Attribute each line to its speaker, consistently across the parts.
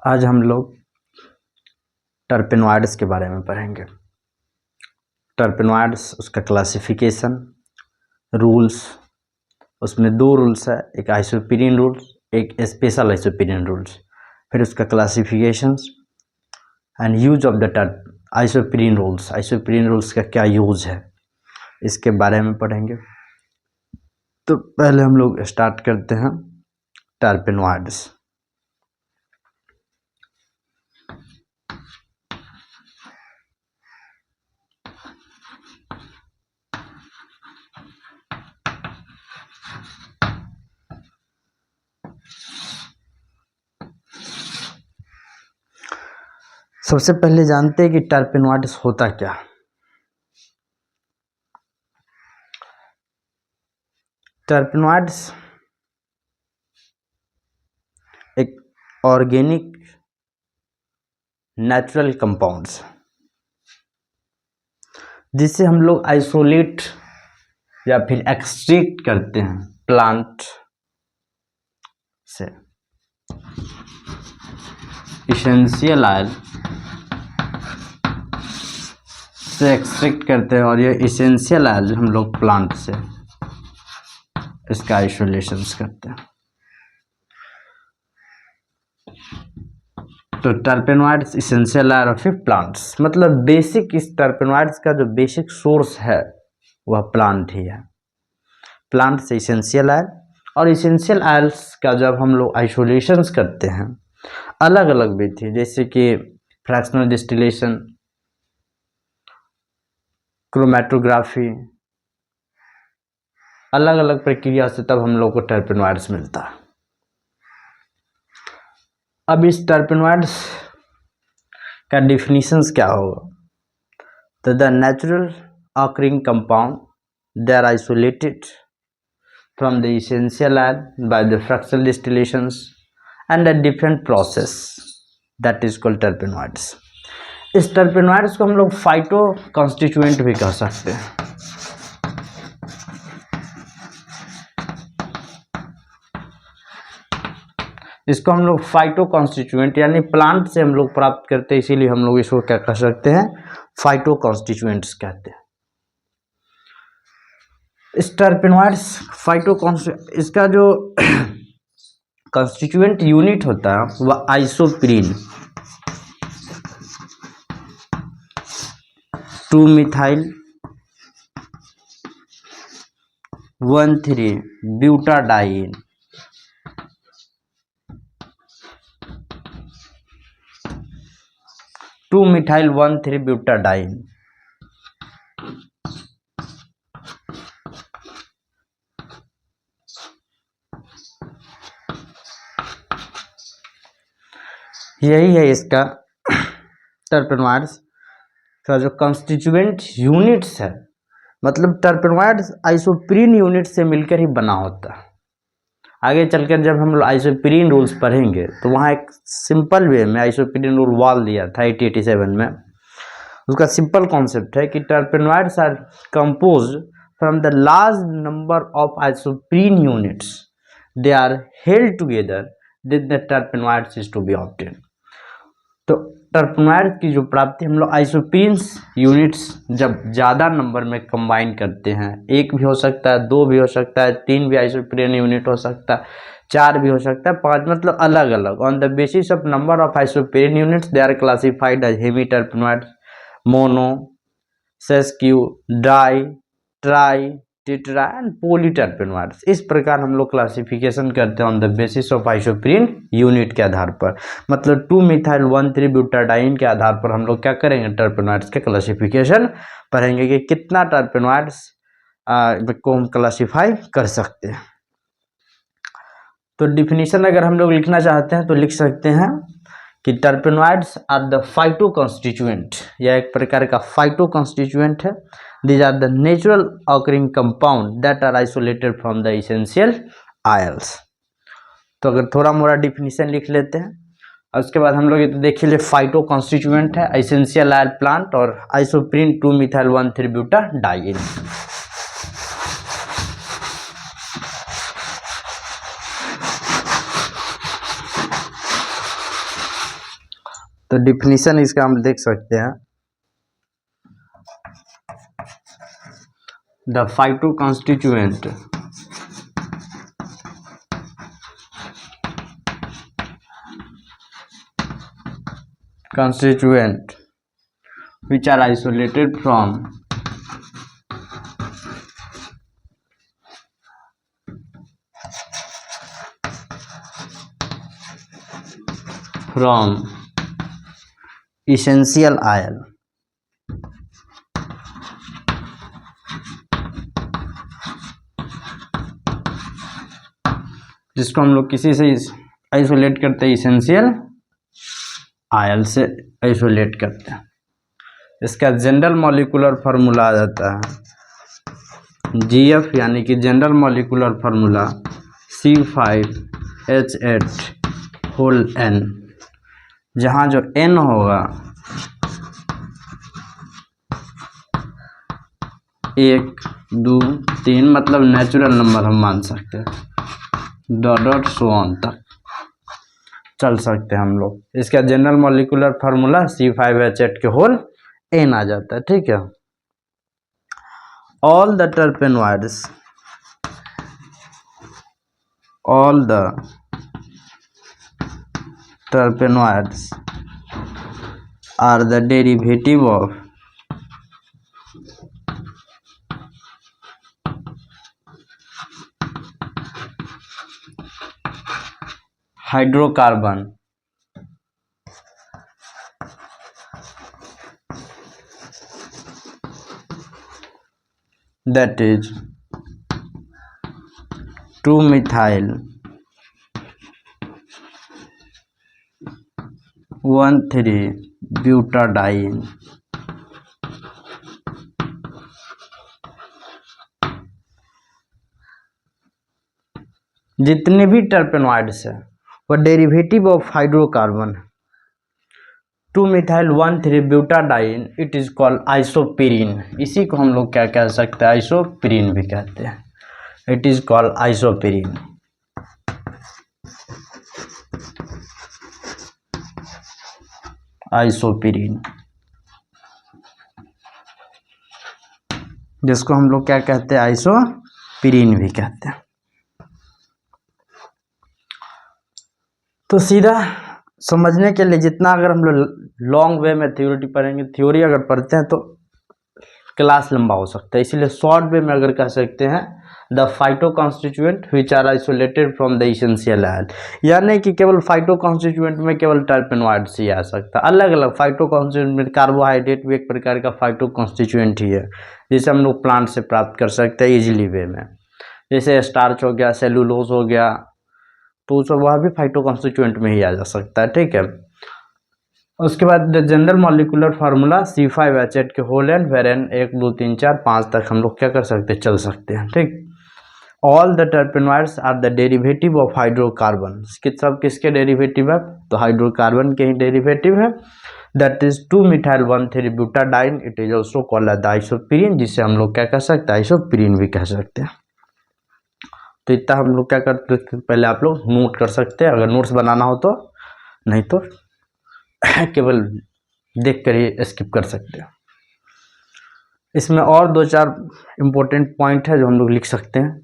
Speaker 1: आज हम लोग टर्पेनोइड्स के बारे में पढ़ेंगे। टर्पेनोइड्स, उसका क्लासिफिकेशन, रूल्स। उसमें दो रूल्स है, एक आइसोपीरिन रूल्स, एक स्पेशल आइसोपीरिन रूल्स। फिर उसका classifications and use of the isoprene rules. Isoprene rules का क्या यूज है, इसके बारे में पढ़ेंगे। तो पहले हम लोग स्टार्ट करते हैं टर्पेनोइड्स। सबसे पहले जानते हैं कि टर्पेनोइड्स होता क्या। टर्पेनोइड्स एक ऑर्गेनिक नेचुरल कंपाउंड्स जिसे हम लोग आइसोलेट या फिर एक्सट्रैक्ट करते हैं प्लांट से। इसेंशियल ऑयल से एक्सट्रैक्ट करते हैं और ये इसेंशियल ऑयल हम लोग प्लांट से इसका आइसोलेशंस करते हैं। तो टर्पेनोइड्स इसेंशियल ऑयल ऑफ प्लांट्स, मतलब बेसिक, इस टर्पेनोइड्स का जो बेसिक सोर्स है वह प्लांट ही है। प्लांट से इसेंशियल ऑयल, और इसेंशियल ऑयल्स का जब हम लोग आइसोलेशंस करते हैं अलग अलग विधि, जैसे कि फ्रैक्शनल डिस्टिलेशन, क्रोमेटोग्राफी, अलग अलग प्रक्रिया से तब हम लोग को टर्पेनोइड्स मिलता है। अब इस टर्पेनोइड्स का डिफिनीशंस क्या होगा, तो the natural occurring compound, they are isolated from the essential oil by the fractional distillations and a different process that is called terpenoids. इस टर्पेनोइड्स को हम लोग फाइटो कॉन्स्टिट्यूएंट भी कह सकते हैं। इसको हम लोग फाइटो कॉन्स्टिट्यूएंट यानी प्लांट से हम लोग प्राप्त करते हैं, इसीलिए हम लोग इसको क्या कह सकते हैं, फाइटो कॉन्स्टिट्यूएंट्स कहते हैं। इस टर्पेनोइड्स इसका जो कॉन्स्टिट्यूएंट यूनिट होता है वह आइसोप्रीन 2-मिथाइल 1,3-ब्यूटाडाइन। टू मिथाइल 1,3-ब्यूटाडाइन यही है इसका टर्पेनोइड्स का जो कॉन्स्टिट्यूएंट यूनिट्स है। मतलब टर्पेनोइड्स आइसोप्रीन यूनिट से मिलकर ही बना होता है। आगे चलकर जब हम लोग आइसोप्रीन रूल्स पढ़ेंगे तो वहाँ एक सिंपल वे में आइसोप्रीन रूल वाल दिया था 1887 में। उसका सिंपल कॉन्सेप्ट है कि terpenoids are composed from the large number of isoprene units, they are held together, then the terpenoids is to be obtain. तो टर्पेनोइड की जो प्राप्ति हम लोग आइसोप्रीन यूनिट्स जब ज़्यादा नंबर में कंबाइन करते हैं, एक भी हो सकता है, दो भी हो सकता है, 3 भी आइसोप्रीन यूनिट हो सकता है, 4 भी हो सकता है, 5, मतलब अलग अलग। On the basis of number of isoprene units they are classified as heavy terpenoids, mono, sesqui, di, tri, tetra and polyterpenoids. इस प्रकार हम लोग क्लासिफिकेशन करते हैं on the basis of isoprene unit के आधार पर। मतलब 2-मिथाइल 1,3-ब्यूटाडाइन के आधार पर हम लोग क्या करेंगे, टर्पेनोइड्स के क्लासिफिकेशन पढ़ेंगे कि कितना टर्पेनोइड्स को हम क्लासिफाई कर सकते हैं। तो डिफिनीशन अगर हम लोग लिखना चाहते हैं तो लिख सकते हैं कि terpenoids are the phyto constituent, यह एक प्रकार का फाइटो कॉन्स्टिट्यूएंट है। These are the natural occurring compound that are isolated from the essential oils. तो अगर थोड़ा मोड़ा डिफिनीशन लिख लेते हैं और उसके बाद हम लोग ये तो देख लिए फाइटो कॉन्स्टिट्यूएंट है, एसेंशियल ऑयल प्लांट और आइसोप्रीन 2-मिथाइल 1,3-ब्यूटाडाइन। तो डिफिनीशन इसका हम देख सकते हैं। The phyto constituent which are isolated from essential oil, जिसको हम लोग किसी से आइसोलेट करते हैं, इसेंशियल आयल से आइसोलेट करते हैं। इसका जनरल मॉलिक्यूलर फार्मूला आ जाता है GF, यानी कि जनरल मॉलिक्यूलर फार्मूला C5H8 जहाँ जो N होगा 1 2 3, मतलब नेचुरल नंबर हम मान सकते हैं, डॉट सो ऑन तक चल सकते हैं हम लोग। इसका जनरल मॉलिक्यूलर फार्मूला C5H8 के होल N आ जाता है, ठीक है। All the terpenoids are the derivative of hydrocarbon that is 2-methyl 1,3-butadiene जितने भी टर्पेनॉइड्स है वो derivative of hydrocarbon 2-methyl 1,3-butadiene, it is called isoprene. इसी को हम लोग क्या कह सकते हैं, आइसोपिरीन भी कहते हैं। It is called isoprene. जिसको हम लोग क्या कहते हैं, आइसोपिरीन भी कहते हैं। तो सीधा समझने के लिए जितना अगर हम लोग लॉन्ग वे में थ्योरी पढ़ेंगे, थ्योरी अगर पढ़ते हैं तो क्लास लंबा हो सकता है, इसीलिए शॉर्ट वे में अगर कह सकते हैं the phyto constituent which are isolated from the essential oil, यानी कि केवल फाइटो कॉन्स्टिट्यूएंट में केवल टर्पेनॉइड्स ही आ सकता है। अलग अलग फाइटो कॉन्स्टिट्यूएंट में कार्बोहाइड्रेट भी एक प्रकार का फाइटो कॉन्स्टिट्यूएंट ही है, जिसे हम लोग प्लांट से प्राप्त कर सकते हैं इजीली वे में। जैसे स्टार्च हो गया, सेलुलोज हो गया, तो उस वह भी फाइटो कॉन्स्टिट्यूएंट में ही आ जा सकता है, ठीक है। उसके बाद the general molecular formula C5H8 के होल एंड वेरेन 1 2 3 4 5 तक हम लोग क्या कर सकते हैं, चल सकते हैं, ठीक। All the terpenoids are the derivative of hydrocarbon, सब किसके डेरिवेटिव है, तो हाइड्रोकार्बन के ही डेरिवेटिव है। That is 2-methyl 1,3-butadiene, it is also called the isoprene, जिसे हम लोग क्या कह सकते हैं, आइसोपिरीन भी कह सकते हैं। तो इतना हम लोग क्या करते हैं, पहले आप लोग नोट कर सकते हैं, अगर नोट्स बनाना हो तो, नहीं तो केवल देख कर ही स्किप कर सकते हैं। इसमें और 2-4 इम्पोर्टेंट पॉइंट है जो हम लोग लिख सकते हैं।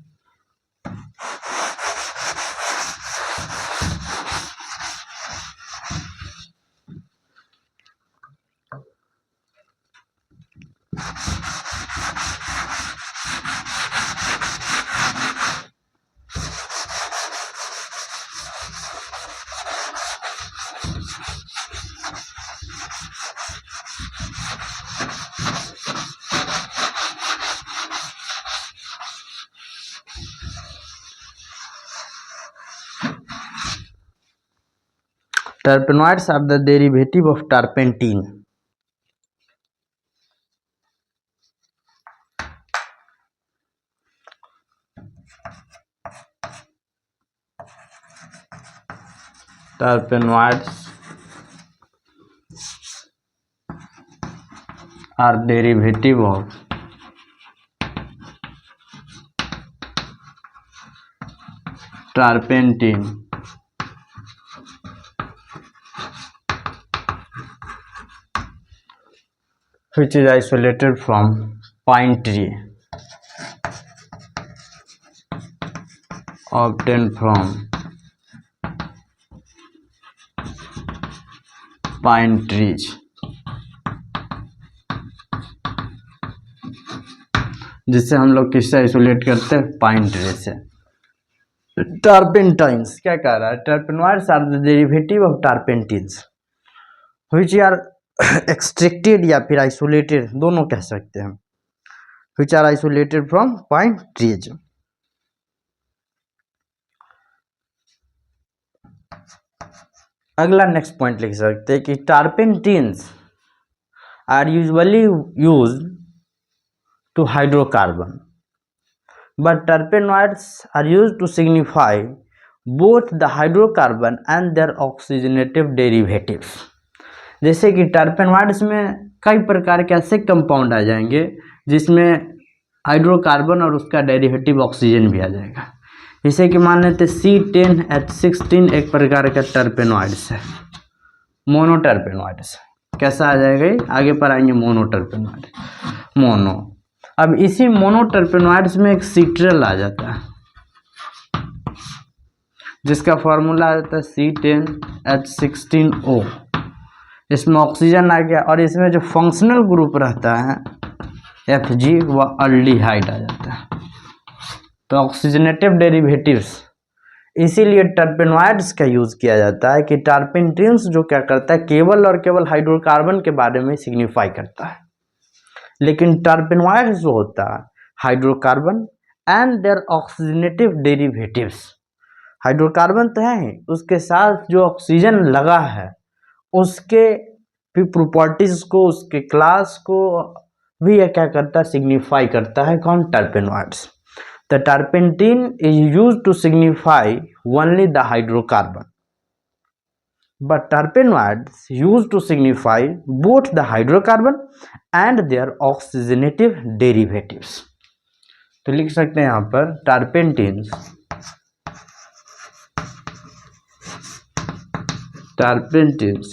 Speaker 1: Terpenoids are the derivative of terpentine. Terpenoids are derivative of terpentine. which is isolated from pine tree, obtained from pine trees, जिससे हम लोग किससे आइसोलेट करते हैं, पाइन ट्री से। टर्पेंटाइन्स क्या कह रहा है, terpenoids are the derivative of turpentines which are extracted या फिर आइसोलेटेड, दोनों कह सकते हैं, which are isolated from pine trees. अगला नेक्स्ट पॉइंट लिख सकते हैं कि turpentines are usually used to hydrocarbon but terpenoids are used to signify both the hydrocarbon and their oxygenative derivatives। जैसे कि टर्पेनॉइड्स में कई प्रकार के ऐसे कंपाउंड आ जाएंगे जिसमें हाइड्रोकार्बन और उसका डेरिवेटिव ऑक्सीजन भी आ जाएगा। जैसे कि मान लेते C10H16 एक प्रकार का टर्पेनॉइड्स है, मोनोटर्पेनॉइड्स। कैसा आ जाएगा, आगे पर आएंगे मोनोटर्पेनॉइड, मोनो। अब इसी मोनोटर्पेनॉइड्स में एक सीट्रल आ जाता है जिसका फॉर्मूला आ जाता है C10H16O। इसमें ऑक्सीजन आ गया और इसमें जो फंक्शनल ग्रुप रहता है Fg वह अल्डिहाइड आ जाता है। तो ऑक्सीजनेटिव डेरिवेटिव्स, इसीलिए टर्पेनॉइड्स का यूज किया जाता है कि टर्पेंटिन्स जो क्या करता है, केवल और केवल हाइड्रोकार्बन के बारे में सिग्निफाई करता है, लेकिन टर्पेनॉइड्स जो होता है hydrocarbon and their oxygenative derivatives, hydrocarbon तो है ही, उसके साथ जो ऑक्सीजन लगा है उसके भी प्रॉपर्टीज को, उसके क्लास को भी यह क्या करता है, सिग्निफाई करता है। कौन, terpenoids. The turpentine is used to signify only the hydrocarbon but terpenoids used to signify both the hydrocarbon and their oxygenative derivatives। तो लिख सकते हैं यहाँ पर terpentins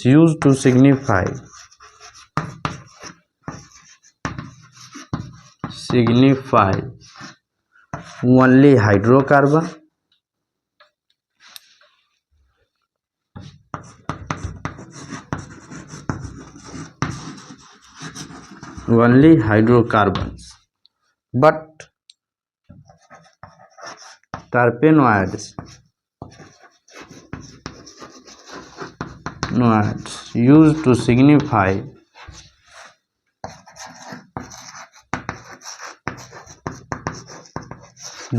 Speaker 1: used to signify only hydrocarbon only hydrocarbons but terpenoids used to signify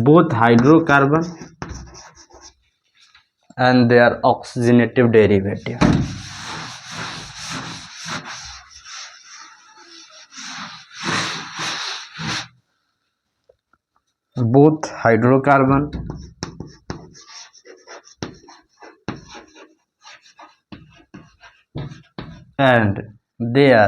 Speaker 1: both hydrocarbon and their oxygenative derivative। both hydrocarbon and their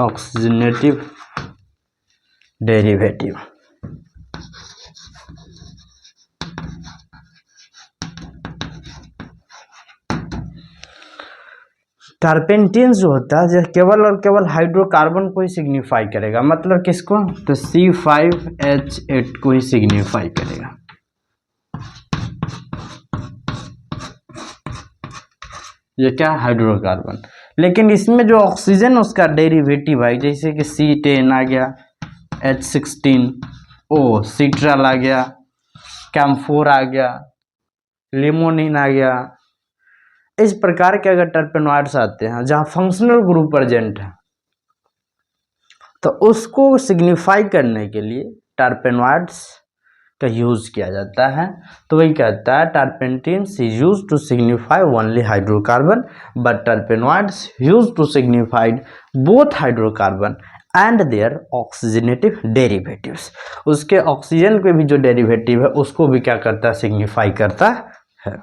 Speaker 1: oxygenative derivative। टर्पेंटिन्स जो होता है केवल और केवल हाइड्रोकार्बन को ही सिग्निफाई करेगा, मतलब किसको, तो C5H8 को ही सिग्निफाई करेगा। ये क्या, हाइड्रोकार्बन। लेकिन इसमें जो ऑक्सीजन उसका डेरिवेटिव है, जैसे कि C10 आ गया, H16O, सीट्रल आ गया, कैम्फोर आ गया, लिमोनिन आ गया, इस प्रकार के अगर टर्पेनॉइड्स आते हैं जहां फंक्शनल ग्रुप प्रेजेंट है तो उसको सिग्निफाई करने के लिए टर्पेनॉइड्स का यूज किया जाता है। तो वही कहता है turpentines is used to signify only hydrocarbon but terpenoids used to signify both hydrocarbon and their oxygenative derivatives. उसके ऑक्सीजन के भी जो डेरिवेटिव है उसको भी क्या करता है, सिग्निफाई करता है।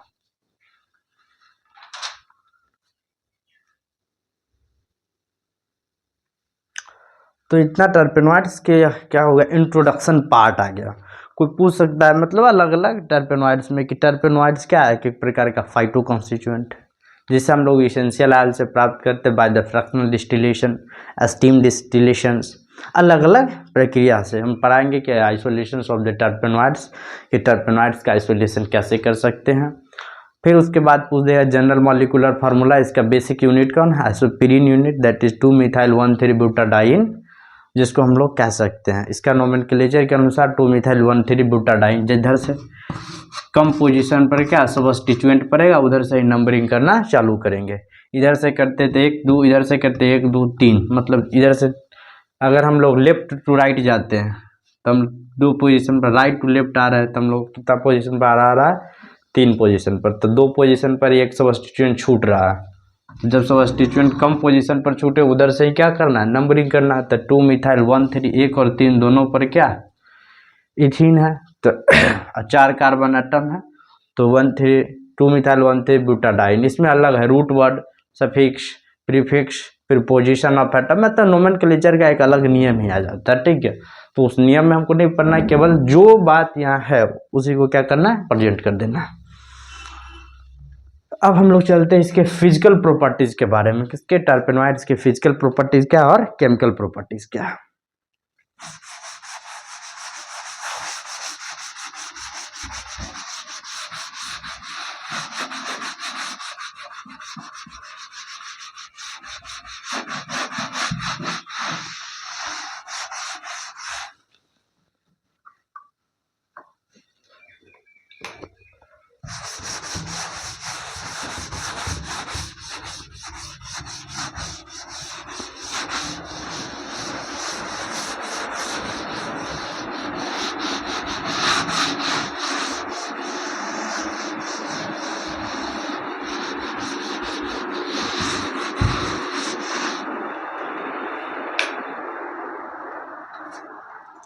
Speaker 1: तो इतना टर्पेनॉइड्स के क्या होगा, इंट्रोडक्शन पार्ट आ गया। कोई पूछ सकता है मतलब अलग अलग टर्पेनॉइड्स में कि टर्पेनॉइड्स क्या है, एक प्रकार का फाइटो कॉन्स्टिट्यूएंट जिसे हम लोग इसेंशियल ऑयल से प्राप्त करते हैं by the fractional distillation, steam distillations, अलग अलग प्रक्रिया से हम पढ़ाएंगे कि आइसोलेशंस ऑफ द टर्पेनॉइड्स, कि टर्पेनॉइड्स का आइसोलेशन कैसे कर सकते हैं। फिर उसके बाद पूछ देगा जनरल मॉलिक्यूलर फार्मूला, इसका बेसिक यूनिट कौन है, आइसोपिरीन यूनिट, दैट इज 2-methyl-1,3-butadiene, जिसको हम लोग कह सकते हैं। इसका नोमेनक्लेचर के अनुसार 2-methyl-1,3-butadiene, जिधर से कम पोजीशन पर क्या सब्स्टिट्यूएंट पड़ेगा उधर से ही नंबरिंग करना चालू करेंगे। इधर से करते थे 1 2, इधर से करते 1 2 3, मतलब इधर से अगर हम लोग लेफ्ट टू राइट जाते हैं तो हम 2 पोजीशन पर, राइट टू लेफ्ट आ रहा है तो हम लोग कितना पोजीशन पर आ रहा है, 3 पोजीशन पर, तो 2 पोजीशन पर एक सब्स्टिट्यूएंट छूट रहा है। जब सब्स्टिट्यूएंट कम पोजीशन पर छूटे उधर से ही क्या करना है, नंबरिंग करना है। तो 2-methyl-1,3, 1 और 3 दोनों पर क्या इथीन है, तो 4 कार्बन एटम है, तो 2-methyl-1,3-butadiene। इसमें अलग है रूट वर्ड, सफिक्स, प्रीफिक्स, फिर पोजीशन ऑफ एटम में, तो नोमेनक्लेचर का एक अलग नियम ही आ जाता है, ठीक है। तो उस नियम में हमको नहीं पढ़ना है, केवल जो बात यहाँ है उसी को क्या करना है, प्रेजेंट कर देना है। अब हम लोग चलते हैं इसके फिजिकल प्रॉपर्टीज के बारे में, किसके, टर्पेनॉइड्स के फिजिकल प्रॉपर्टीज क्या और केमिकल प्रॉपर्टीज क्या है।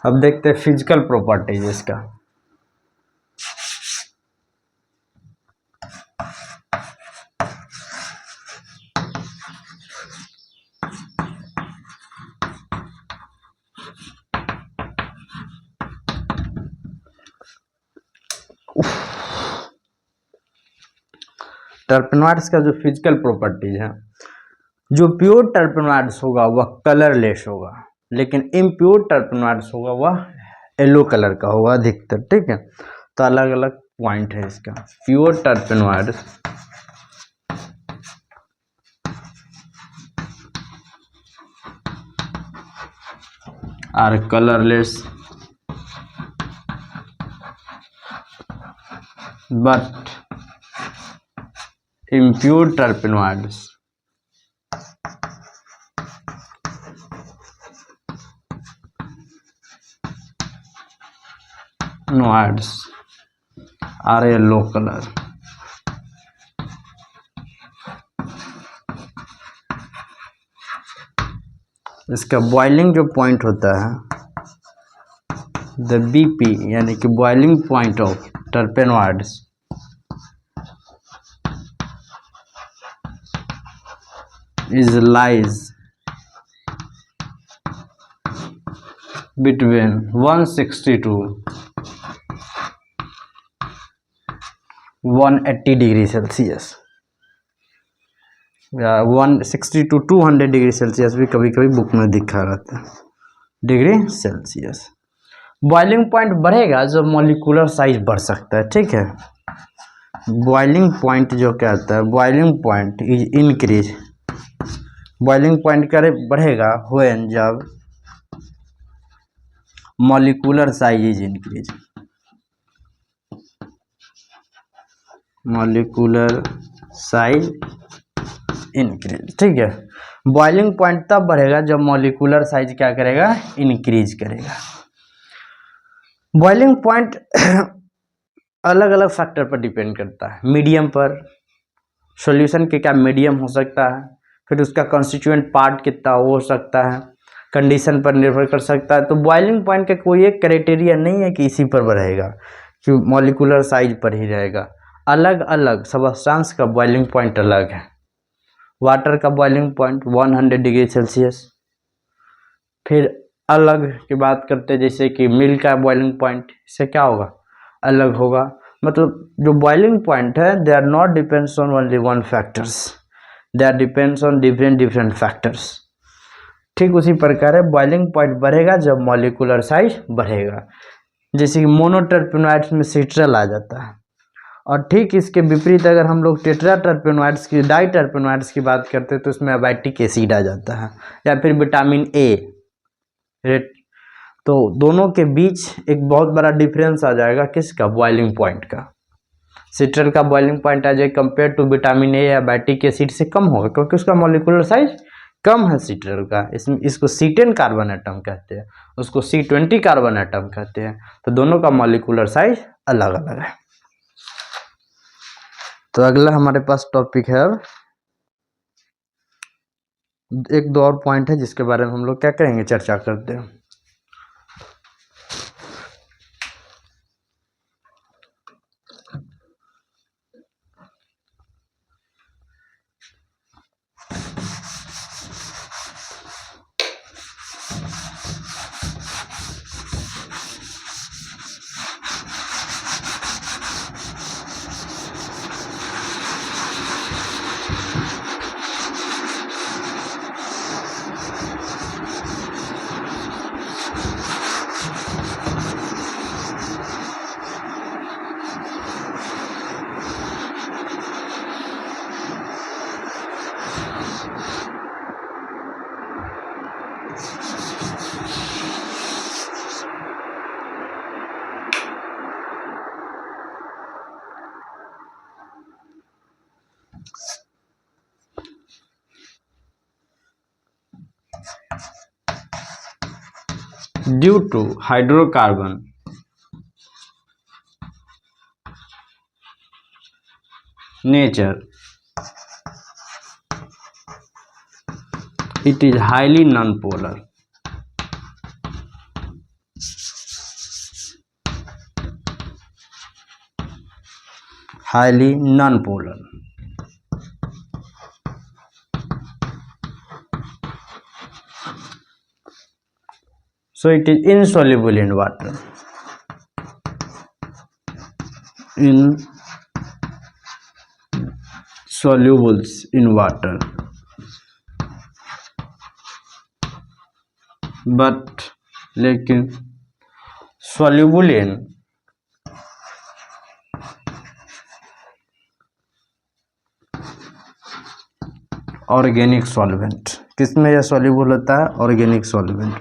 Speaker 1: अब देखते हैं फिजिकल प्रॉपर्टीज इसका। टर्पेनॉइड्स का जो फिजिकल प्रॉपर्टीज है, जो प्योर टर्पेनॉइड्स होगा वह कलरलेस होगा, लेकिन इम्प्योर टर्पेनॉइड्स होगा वह येलो कलर का होगा अधिकतर, ठीक है। तो अलग अलग पॉइंट है इसका। Pure terpenoids are colourless but impure terpenoids are yellow color। इसका बॉइलिंग जो पॉइंट होता है, द BP यानी कि boiling point of terpenoids is lies between 160 to 180 degree Celsius, या 160 to 200 डिग्री सेल्सियस भी कभी कभी बुक में दिखा रहता है, डिग्री सेल्सियस। बॉइलिंग पॉइंट बढ़ेगा जब मॉलिक्यूलर साइज बढ़ सकता है, ठीक है। बॉइलिंग पॉइंट जो कहता है, boiling point is increase, boiling point करे बढ़ेगा व्हेन जब molecular size is increase, molecular size increase, ठीक है। बॉइलिंग पॉइंट तब बढ़ेगा जब मॉलिक्यूलर साइज क्या करेगा, इंक्रीज करेगा। बॉइलिंग पॉइंट अलग अलग फैक्टर पर डिपेंड करता है, मीडियम पर, सॉल्यूशन के क्या मीडियम हो सकता है, फिर उसका कॉन्स्टिट्यूएंट पार्ट कितना हो सकता है, कंडीशन पर निर्भर कर सकता है। तो बॉइलिंग पॉइंट का कोई एक क्राइटेरिया नहीं है कि इसी पर बढ़ेगा, कि मॉलिक्यूलर साइज पर ही रहेगा। अलग अलग सब्सटेंस का बॉइलिंग पॉइंट अलग है। वाटर का बॉइलिंग पॉइंट 100 डिग्री सेल्सियस, फिर अलग की बात करते हैं, जैसे कि मिल्क का बॉइलिंग पॉइंट, इससे क्या होगा, अलग होगा। मतलब जो बॉइलिंग पॉइंट है they are not depends on only one factors, they are depends on different different factors. ठीक उसी प्रकार है, बॉइलिंग पॉइंट बढ़ेगा जब मॉलिक्यूलर साइज बढ़ेगा, जैसे कि मोनोटर्पेनोइड्स में सिट्रल आ जाता है। और ठीक इसके विपरीत अगर हम लोग टेट्राटर्पेनोइड्स की डाइटर्पेनोइड्स की बात करते हैं तो उसमें अबाइटिक एसिड आ जाता है, या फिर विटामिन ए रेट। तो दोनों के बीच एक बहुत बड़ा डिफरेंस आ जाएगा, किसका, बॉइलिंग पॉइंट का। सिट्रल का बॉइलिंग पॉइंट आ जाए कंपेयर टू विटामिन ए या अबाइटिक एसिड से कम होगा, क्योंकि उसका मॉलिक्यूलर साइज कम है सिट्रल का। इसको C10 कार्बन एटम कहते हैं, उसको C20 कार्बन एटम कहते हैं। तो दोनों का मॉलिक्यूलर साइज अलग अलग है। तो अगला हमारे पास टॉपिक है, एक दो और पॉइंट है जिसके बारे में हम लोग क्या करेंगे, चर्चा करते हैं। Due to hydrocarbon nature, it is highly non-polar. Highly non-polar. So it is insoluble in water. Insolubles in water. But लेकिन soluble in ऑर्गेनिक सॉल्वेंट। किसमें यह soluble होता है, ऑर्गेनिक सॉल्वेंट।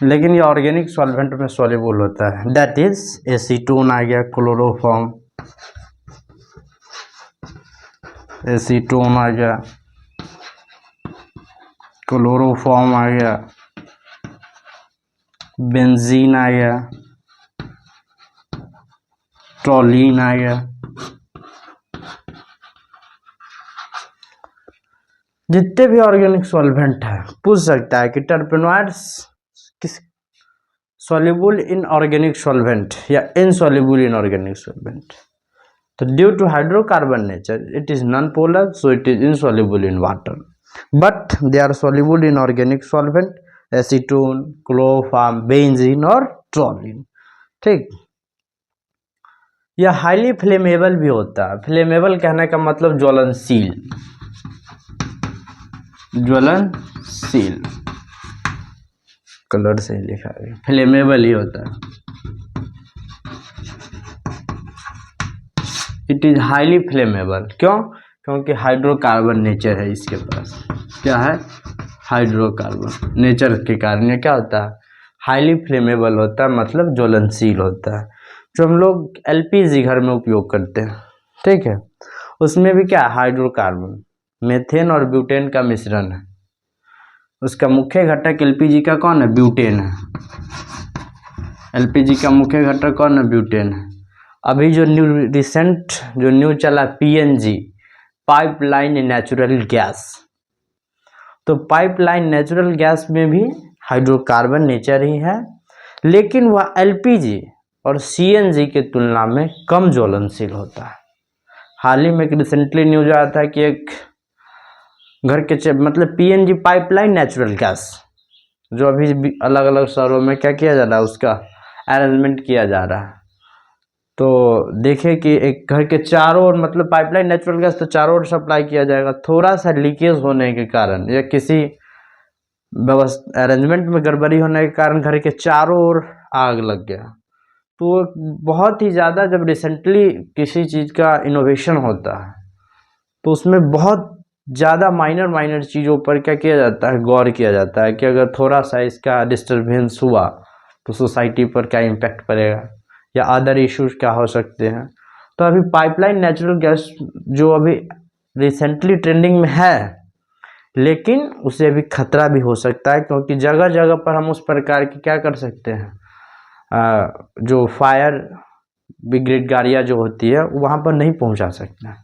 Speaker 1: लेकिन ये ऑर्गेनिक सॉल्वेंट में soluble होता है, दैट इज एसीटोन आ गया, क्लोरोफॉर्म, एसीटोन आ गया, क्लोरोफॉर्म आ गया, बेंजीन आ गया, टोलीन आ गया। जितने भी ऑर्गेनिक सॉल्वेंट है, पूछ सकता है कि टर्पेनोइड्स किस सॉल्युबल इन ऑर्गेनिक सॉल्वेंट या इनसॉल्युबल इन ऑर्गेनिक सॉल्वेंट। तो due to hydrocarbon nature it is non polar, so it is insoluble in water, but they are soluble in organic solvent, acetone, chloroform, benzene और toluene. ठीक, यह highly flammable भी होता है। Flammable कहने का मतलब ज्वलनशील, ज्वलनशील, कलर से लिखा है, फ्लेमेबल ही होता है। इट इज हाईली फ्लेमेबल, क्यों, क्योंकि हाइड्रोकार्बन नेचर है इसके पास। क्या है, हाइड्रोकार्बन नेचर के कारण ये क्या होता है, हाईली फ्लेमेबल होता है, मतलब ज्वलनशील होता है। जो हम लोग एलपीजी घर में उपयोग करते हैं, ठीक है, उसमें भी क्या, हाइड्रोकार्बन, मेथेन और ब्यूटेन का मिश्रण है। उसका मुख्य घटक एलपीजी का कौन है, ब्यूटेन है। एलपीजी का मुख्य घटक कौन है, ब्यूटेन है। अभी जो न्यू चला पीएनजी, पाइपलाइन नेचुरल गैस, तो पाइपलाइन नेचुरल गैस में भी हाइड्रोकार्बन नेचर ही है, लेकिन वह एलपीजी और सीएनजी के तुलना में कम ज्वलनशील होता है। हाल ही में एक रिसेंटली न्यूज आया था कि एक घर के मतलब पीएनजी पाइपलाइन नेचुरल गैस जो अभी अलग अलग शहरों में क्या किया जा रहा है, उसका अरेंजमेंट किया जा रहा है। तो देखें कि एक घर के चारों ओर मतलब पाइपलाइन नेचुरल गैस तो चारों ओर सप्लाई किया जाएगा, थोड़ा सा लीकेज होने के कारण या किसी व्यवस्था अरेंजमेंट में गड़बड़ी होने के कारण घर के चारों ओर आग लग गया। तो बहुत ही ज़्यादा जब रिसेंटली किसी चीज़ का इनोवेशन होता है तो उसमें बहुत ज़्यादा माइनर चीज़ों पर क्या किया जाता है, गौर किया जाता है कि अगर थोड़ा सा इसका डिस्टरबेंस हुआ तो सोसाइटी पर क्या इम्पैक्ट पड़ेगा या अदर इश्यूज क्या हो सकते हैं। तो अभी पाइपलाइन नेचुरल गैस जो अभी रिसेंटली ट्रेंडिंग में है, लेकिन उसे अभी खतरा भी हो सकता है क्योंकि जगह जगह पर हम उस प्रकार की क्या कर सकते हैं, जो फायर ब्रिगेड गाड़ियाँ जो होती है वहाँ पर नहीं पहुँचा सकते हैं,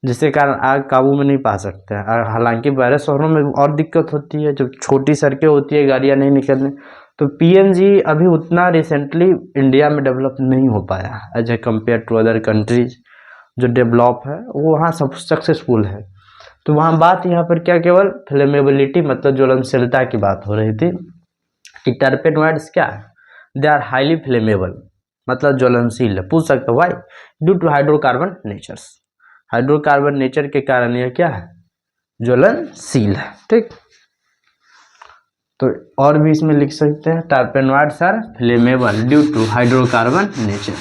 Speaker 1: जिसके कारण आग काबू में नहीं पा सकते हैं। हालांकि बड़े शहरों में और दिक्कत होती है, जब छोटी सड़कें होती है गाड़ियाँ नहीं निकलने, तो पीएनजी अभी उतना रिसेंटली इंडिया में डेवलप नहीं हो पाया as a compare to other countries जो डेवलप है, वो वहाँ सब सक्सेसफुल है। तो वहाँ बात यहाँ पर क्या केवल फ्लेमेबिलिटी मतलब ज्वलनशीलता की बात हो रही थी कि टर्पेनोइड्स क्या है, दे आर हाईली फ्लेमेबल मतलब ज्वलनशील है। पूछ सकते हो why, due to hydrocarbon natures, hydrocarbon nature के कारण यह क्या है, ज्वलनशील है। ठीक, तो और भी इसमें लिख सकते हैं terpenoids are flammable due to hydrocarbon nature.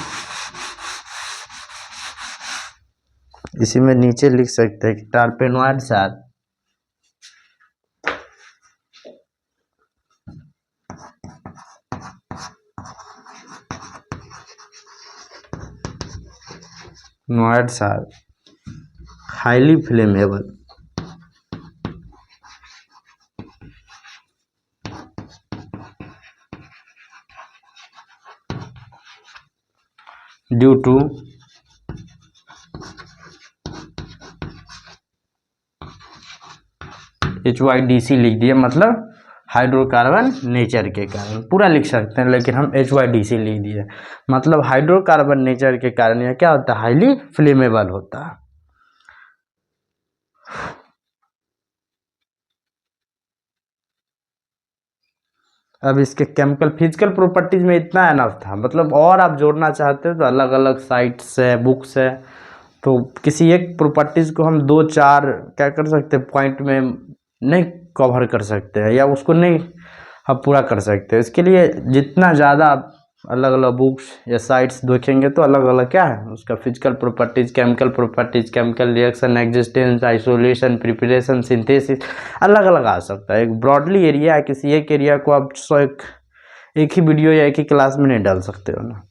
Speaker 1: इसी में नीचे लिख सकते हैं कि terpenoids are noids are highly flammable due to HYDC लिख दिया, मतलब हाइड्रोकार्बन नेचर के कारण, पूरा लिख सकते हैं लेकिन हम HYDC लिख दिए, मतलब हाइड्रोकार्बन नेचर के कारण यह क्या होता है, हाईली फ्लेमेबल होता है। अब इसके केमिकल फिजिकल प्रॉपर्टीज में इतना एनफ था, मतलब और आप जोड़ना चाहते हो तो अलग अलग साइट्स है, बुक्स है, तो किसी एक प्रॉपर्टीज को हम दो चार क्या कर सकते हैं पॉइंट में नहीं कवर कर सकते हैं या उसको नहीं हम पूरा कर सकते हैं। इसके लिए जितना ज़्यादा आप अलग अलग बुक्स या साइट्स देखेंगे तो अलग अलग क्या है उसका physical properties, chemical reaction, existence, isolation, preparation, synthesis अलग अलग आ सकता है। एक ब्रॉडली एरिया है, किसी एक एरिया को आप एक ही वीडियो या एक ही क्लास में नहीं डाल सकते हो ना,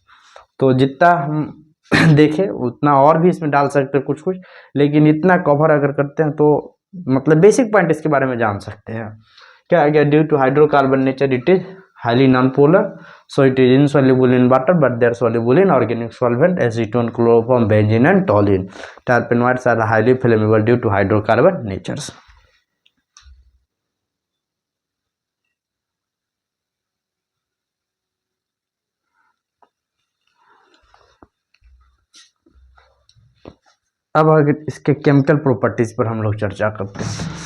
Speaker 1: तो जितना हम देखें उतना और भी इसमें डाल सकते हैं कुछ, लेकिन इतना कवर अगर करते हैं तो मतलब बेसिक पॉइंट इसके बारे में जान सकते हैं। क्या आ गया, due to hydrocarbon nature it is highly non polar, so it is insoluble in water but they are soluble in organic solvent acetone, chloroform, benzene and toluene. Terpenoids are highly flammable due to hydrocarbon natures. अब अगर इसके chemical properties पर हम लोग चर्चा करते हैं।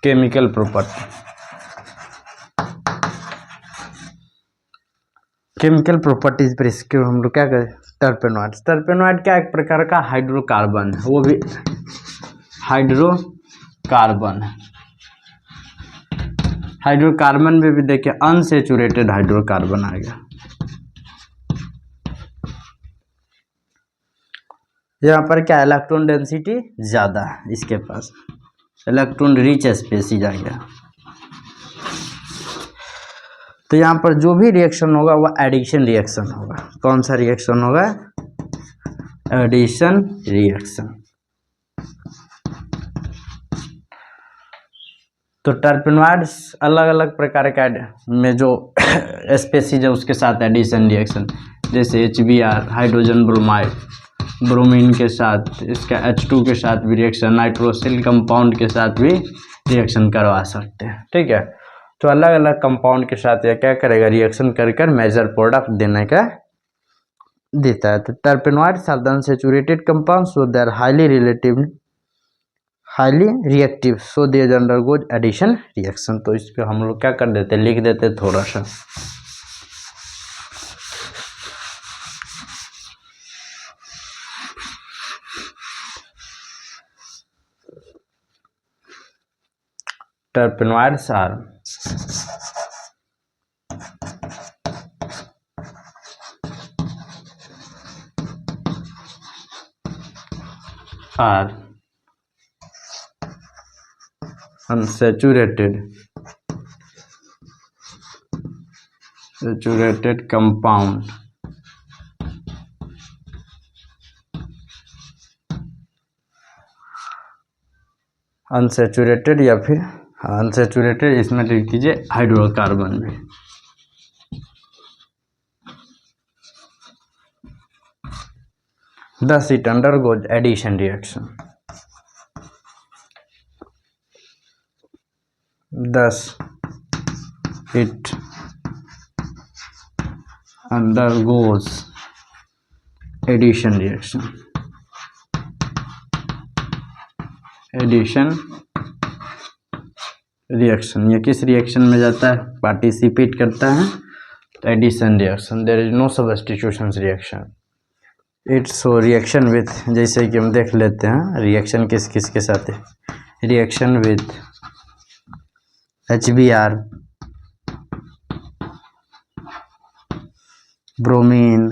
Speaker 1: Chemical property, chemical properties पर इसके हम लोग क्या करें, टर्पेनोइड्स। टर्पेनोइड क्या एक प्रकार का हाइड्रोकार्बन है, वो भी हाइड्रोकार्बन है। हाइड्रोकार्बन में भी देखिए अनसेचुरेटेड हाइड्रोकार्बन आएगा। यहाँ पर क्या इलेक्ट्रॉन डेंसिटी ज़्यादा है, इसके पास इलेक्ट्रॉन रिच स्पीशीज आ गया। तो यहाँ पर जो भी रिएक्शन होगा वह एडिशन रिएक्शन होगा। कौन सा रिएक्शन होगा? Addition reaction. तो टर्पेनॉइड्स अलग अलग प्रकार का में जो स्पेसीज है उसके साथ एडिशन रिएक्शन, जैसे HBr हाइड्रोजन ब्रोमाइड, ब्रोमीन के साथ, इसका H2 के साथ भी रिएक्शन, नाइट्रोसिल कंपाउंड के साथ भी रिएक्शन करवा सकते हैं। ठीक है, तो अलग अलग कंपाउंड के साथ यह क्या करेगा? रिएक्शन कर कर मेजर प्रोडक्ट देने का देता है। तो terpenoids are the unsaturated compounds, so they are highly reactive, so they undergoes addition reaction. तो इस पे हम लोग क्या कर देते हैं? लिख देते थोड़ा सा। Terpenoids are unsaturated compound unsaturated या फिर अनसैचुरेटेड, इसमें लिख दीजिए हाइड्रोकार्बन भी। Thus it undergoes addition reaction. Thus it undergoes addition reaction. Addition reaction, ये किस रिएक्शन में जाता है? पार्टिसिपेट करता है। तो addition reaction, there is no substitution reaction. It's so reaction with, जैसे कि हम देख लेते हैं रिएक्शन किस किस के साथ है। Reaction with HBr, bromine,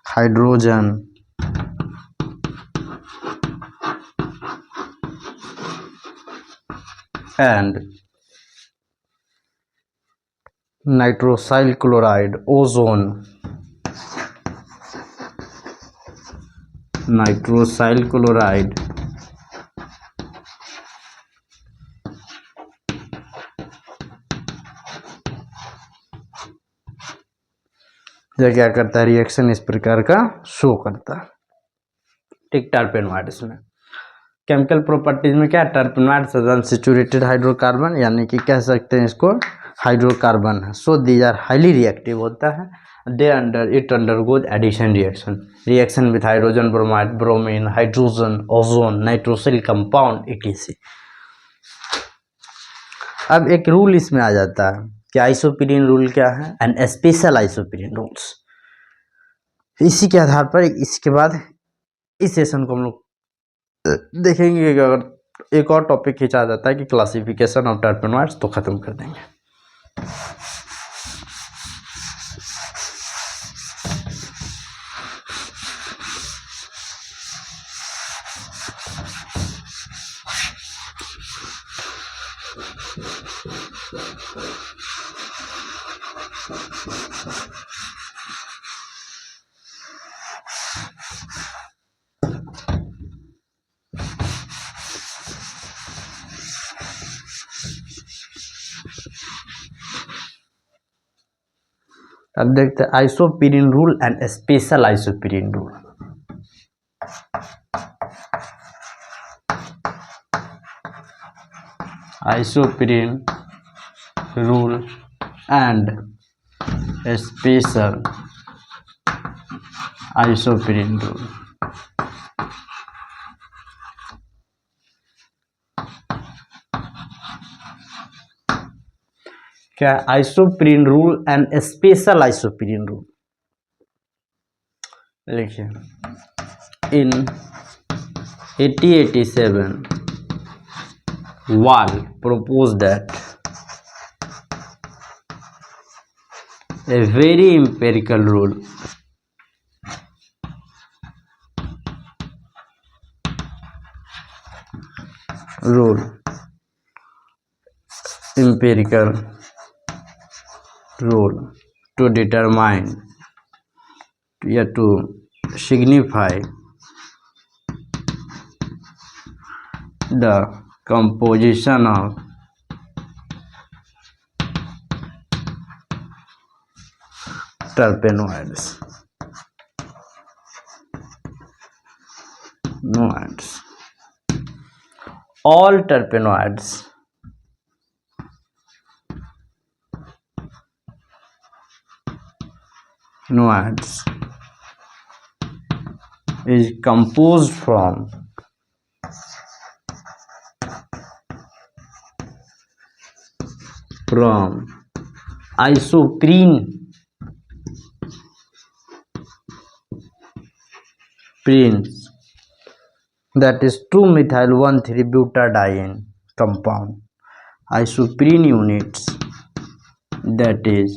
Speaker 1: hydrogen, and nitrosyl chloride, ozone, nitrosyl chloride, यह क्या करता है? रिएक्शन इस प्रकार का शो करता है। ठीक, टर्पेनॉइड्स में केमिकल प्रॉपर्टीज में क्या? टर्पेनॉइड्स अनसैचुरेटेड हाइड्रोकार्बन, यानी कि कह सकते हैं इसको हाइड्रोकार्बन है। So these are highly reactive होता है। They undergoes addition reaction with hydrogen bromide, bromine, hydrogen, ozone, nitrosyl compound etc। अब एक रूल इसमें आ जाता है कि आइसोपीरिन रूल क्या है, एंड स्पेशल आइसोपीरिन रूल्स। इसी के आधार पर इसके बाद इस सेशन को हम लोग देखेंगे कि अगर एक और टॉपिक खींचा जाता है कि क्लासिफिकेशन ऑफ टर्पेनॉइड्स, तो खत्म कर देंगे। अब देखते हैं isoprene rule and special isoprene rule. Isoprene rule and special isoprene rule. क्या? Isoprene rule and special isoprene rule. लिखिए, in 1887 Wahl proposed that a very empirical rule empirical rule to determine या to signify the composition of terpenoids. All terpenoids is composed from isoprene that is 2-methyl-1,3-butadiene compound. Isoprene units that is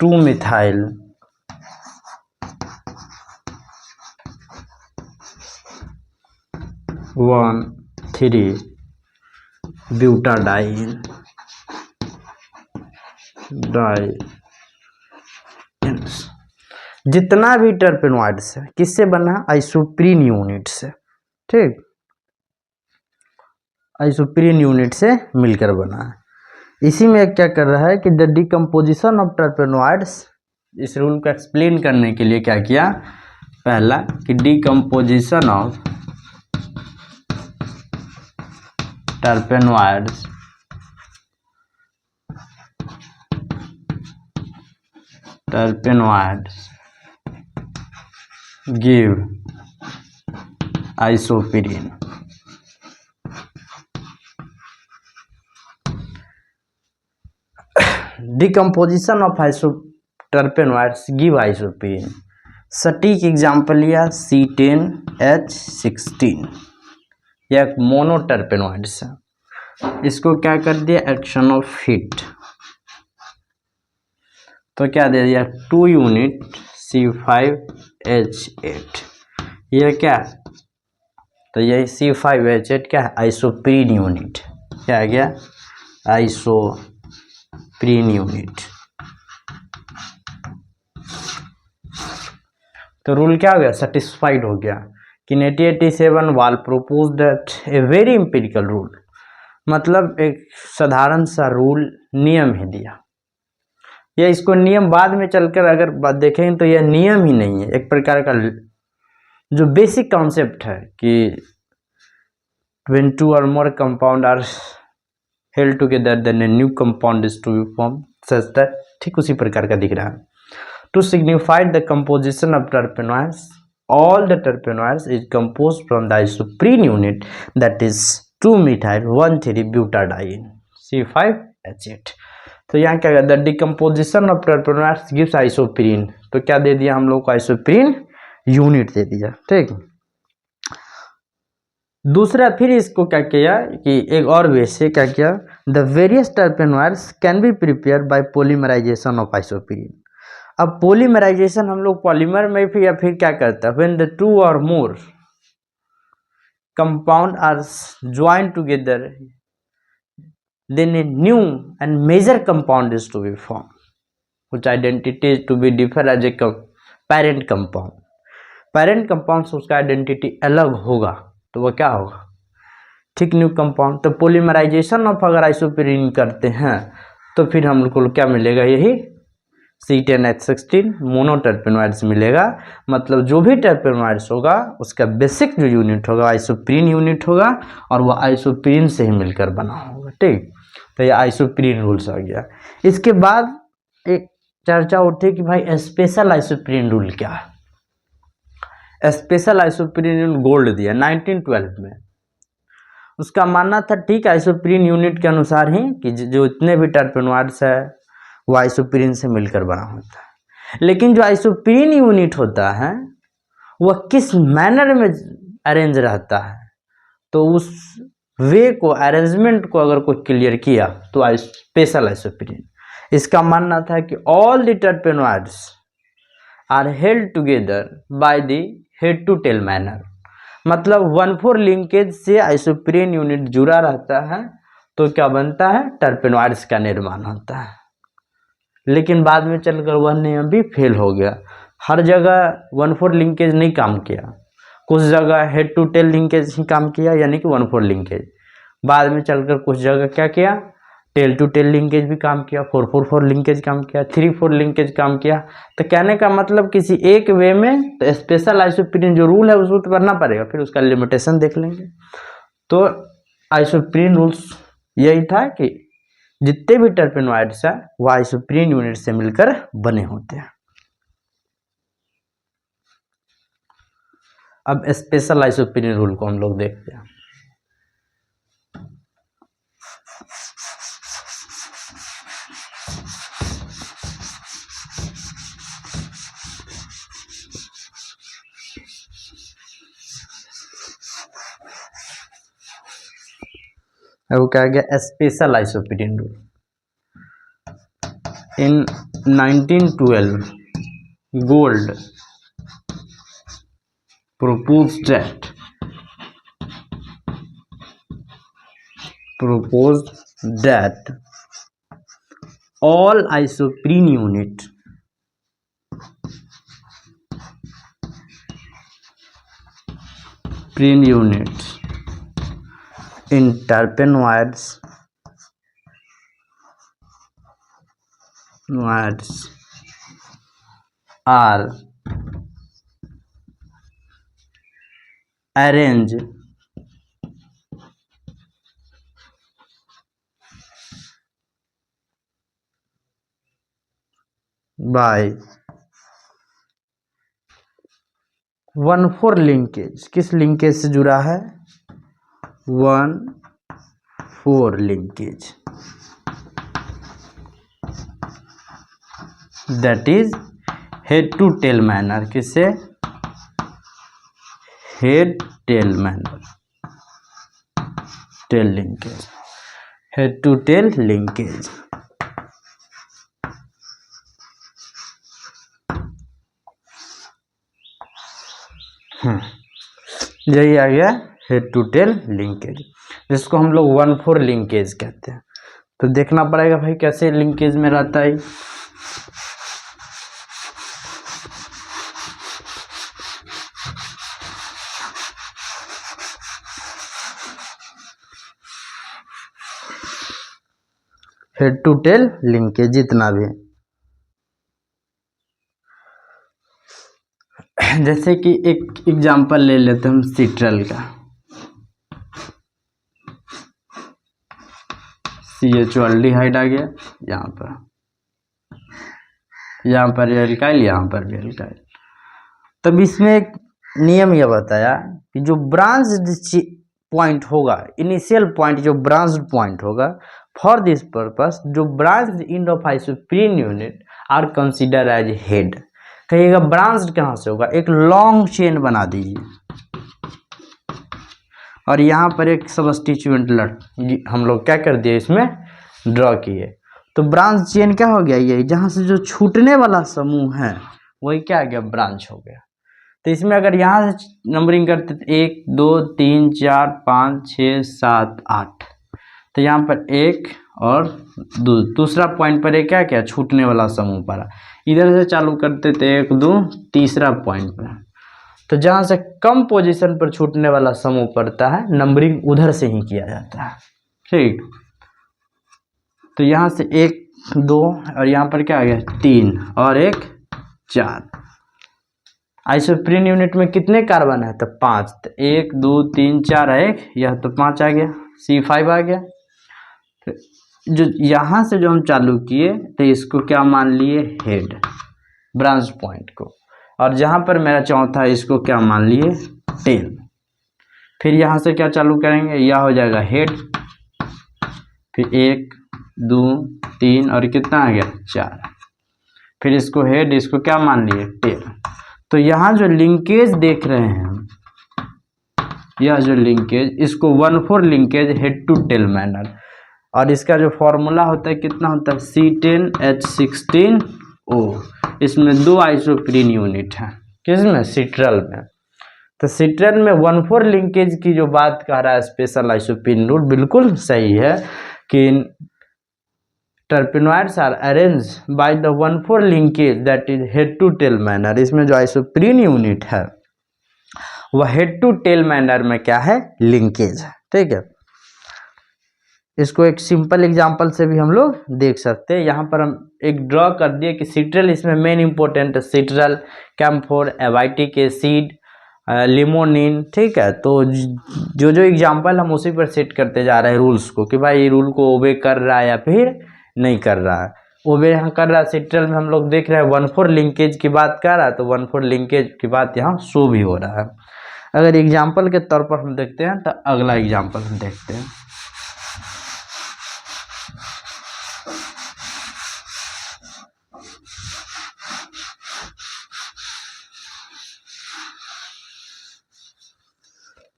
Speaker 1: 2-methyl-1,3-butadiene जितना भी terpenoids है किससे बना? Isoprene unit से। ठीक, isoprene unit से मिलकर बना है। इसी में क्या कर रहा है कि द डिकम्पोजिशन ऑफ टर्पेनॉइड्स, इस रूल को एक्सप्लेन करने के लिए क्या किया? पहला कि decomposition of टर्पेनॉइड्स give isoprene. Decomposition of terpenoids give isoprene. सटीक एग्जाम्पल लिया C10H16, यह एक मोनोटर्पेनॉइड्स है। इसको क्या कर दिया? एक्शन ऑफ हीट, तो क्या दे दिया? 2 यूनिट C5H8। यह क्या? तो यही C5H8 क्या है? Isoprene unit. क्या आ गया? Isoprene unit. तो रूल क्या हो गया? सेटिस्फाइड हो गया। कि 1887 वाल propose that a very empirical rule, मतलब एक साधारण सा रूल, नियम ही दिया। या इसको नियम बाद में चलकर अगर बात देखें तो यह नियम ही नहीं है, एक प्रकार का जो बेसिक कॉन्सेप्ट है कि when 2 or more compound are held together then a new compound is to be formed, such that ठीक उसी प्रकार का दिख रहा है। To signify the composition of terpenoids, all the terpenoids is composed from the isoprene unit that is 2-methyl-1,3-butadiene C5H8। तो यहाँ क्या कहता है? Decomposition of टर्पेनॉइड्स gives isoprene. तो क्या दे दिया हम लोग को? आइसोप्रीन यूनिट दे दिया। ठीक, दूसरा फिर इसको क्या किया कि एक और वे से क्या किया? The various terpenoids can be prepare by polymerization of isoprene. अब पॉलीमराइजेशन हम लोग पॉलीमर में भी या फिर क्या करता है? When the 2 or more compound are joined together then a new and major compound is to be formed, which identity is to be differ as a parent compound. parent compound से उसका identity अलग होगा, तो वो क्या होगा? ठीक, new compound. तो पॉलीमराइजेशन ऑफ अगर आइसोप्रीन करते हैं तो फिर हम लोग को क्या मिलेगा? यही C10H16 मोनोटर्पेनॉइड्स मिलेगा। मतलब जो भी टर्पेनॉइड्स होगा उसका बेसिक जो यूनिट होगा आइसोप्रीन यूनिट होगा और वह आइसोप्रीन से ही मिलकर बना होगा। ठीक, तो ये आइसोप्रीन रूल्स आ गया। इसके बाद एक चर्चा उठी कि भाई स्पेशल आइसोप्रीन रूल क्या है? स्पेशल आइसोप्रीन रूल गोल्ड दिया 1912 में। उसका मानना था ठीक आइसोप्रीन यूनिट के अनुसार ही कि जो इतने भी टर्पेनॉइड्स है वो आइसोप्रीन से मिलकर बना होता है, लेकिन जो आइसोप्रीन यूनिट होता है वह किस मैनर में अरेंज रहता है, तो उस वे को, अरेंजमेंट को अगर कोई क्लियर किया तो स्पेशल आइसोप्रीन। इसका मानना था कि all the terpenoids are held together by the head to tail manner, मतलब 1,4 लिंकेज से आइसोप्रीन यूनिट जुड़ा रहता है तो क्या बनता है, टर्पेनॉइड्स का निर्माण होता है। लेकिन बाद में चलकर वह नियम भी फेल हो गया। हर जगह 1,4 लिंकेज नहीं काम किया, कुछ जगह हेड टू टेल लिंकेज ही काम किया, यानी कि 1,4 लिंकेज। बाद में चलकर कुछ जगह क्या किया, टेल टू टेल लिंकेज भी काम किया, 4,4,4 लिंकेज काम किया, 3,4 लिंकेज काम किया। तो कहने का मतलब किसी एक वे में तो स्पेशल आइसोप्रीन जो रूल है उसको तो करना पड़ेगा, फिर उसका लिमिटेशन देख लेंगे। तो आइसोप्रीन रूल्स यही था कि जितने भी टर्पेनॉइड्स हैं वो आइसोप्रीन यूनिट से मिलकर बने होते हैं। अब स्पेशल आइसोप्रीन रूल को हम लोग देखते हैं। वो क्या गया, special isoprene rule. In 1912 gold proposed that all isoprene units in terpenoids are arranged by 1,4 linkage. किस लिंकेज से जुड़ा है, 1,4 linkage, that is head to tail manner. किससे, head tail manner, tail linkage, head to tail linkage. यही आ गया head to tail linkage, जिसको हम लोग 1,4 लिंकेज कहते हैं। तो देखना पड़ेगा भाई कैसे लिंकेज में रहता है। हेड टू टेल लिंकेज जितना भी, जैसे कि एक एग्जांपल ले लेते हैं हम सिट्रल का। CHO एल्डिहाइड आ गया यहाँ पर एल्काइल, यहाँ पर भी एल्काइल। तब इसमें एक नियम यह बताया कि जो ब्रांच्ड पॉइंट होगा, इनिशियल पॉइंट जो ब्रांच्ड पॉइंट होगा, फॉर दिस पर्पस जो branched end of isoprene unit are consider as head. कहिएगा ब्रांच्ड कहाँ से होगा, एक लॉन्ग चेन बना दीजिए और यहाँ पर एक सबस्टिट्यूएंट हम लोग क्या कर दिए, इसमें ड्रॉ किए। तो ब्रांच चेन क्या हो गया, ये जहाँ से जो छूटने वाला समूह है वही क्या आ गया, ब्रांच हो गया। तो इसमें अगर यहाँ से नंबरिंग करते तो 1 2 3 4 5 6 7 8, तो यहाँ पर एक और दूसरा पॉइंट पर एक क्या क्या छूटने वाला समूह पड़ा। इधर से चालू करते थे 1 2 तीसरा पॉइंट पर, तो जहाँ से कम पोजीशन पर छूटने वाला समूह पड़ता है नंबरिंग उधर से ही किया जाता है। ठीक, तो यहाँ से 1 2 और यहाँ पर क्या आ गया 3 और 1 4। आइसोप्रीन यूनिट में कितने कार्बन है, तो 5। तो 1 2 3 4 1, यह तो 5 आ गया, C5 आ गया। तो जो यहाँ से जो हम चालू किए तो इसको क्या मान लिए, हेड ब्रांच पॉइंट को, और जहाँ पर मेरा चौथा इसको क्या मान लिए, टेल। फिर यहाँ से क्या चालू करेंगे, यह हो जाएगा हेड, फिर 1 2 3 और कितना आ गया 4, फिर इसको हेड, इसको क्या मान लिए, टेल। तो यहाँ जो लिंकेज देख रहे हैं हम, यह जो लिंकेज, इसको 1,4 linkage head to tail manner, और इसका जो फॉर्मूला होता है कितना होता है, C10H16O। इसमें 2 आइसोप्रीन यूनिट है, किसमें, सिट्रल में। तो सिट्रल में 1,4 लिंकेज की जो बात कह रहा है स्पेशल आइसोप्रीन रूल, बिल्कुल सही है कि terpenoids are arrange by the 1,4 linkage that is head to tail manner. इसमें जो आइसोप्रीन यूनिट है वह हेड टू टेल मैनर में क्या है, लिंकेज है। ठीक है, इसको एक सिंपल एग्जांपल से भी हम लोग देख सकते हैं। यहाँ पर हम एक ड्रॉ कर दिए कि सिट्रल इसमें मेन इंपॉर्टेंट है, सिट्रल, कैम्फोर, एवाइटिक एसिड, लिमोनिन। ठीक है, तो जो जो एग्जांपल हम उसी पर सेट करते जा रहे हैं रूल्स को कि भाई रूल को ओबे कर रहा है या फिर नहीं कर रहा है। ओबे यहाँ कर रहा है, सिट्रल में हम लोग देख रहे हैं 1,4 लिंकेज की बात कर रहा है, तो 1,4 लिंकेज की बात यहाँ शो भी हो रहा है। अगर एग्जाम्पल के तौर पर हम देखते हैं तो अगला एग्जाम्पल हम देखते हैं।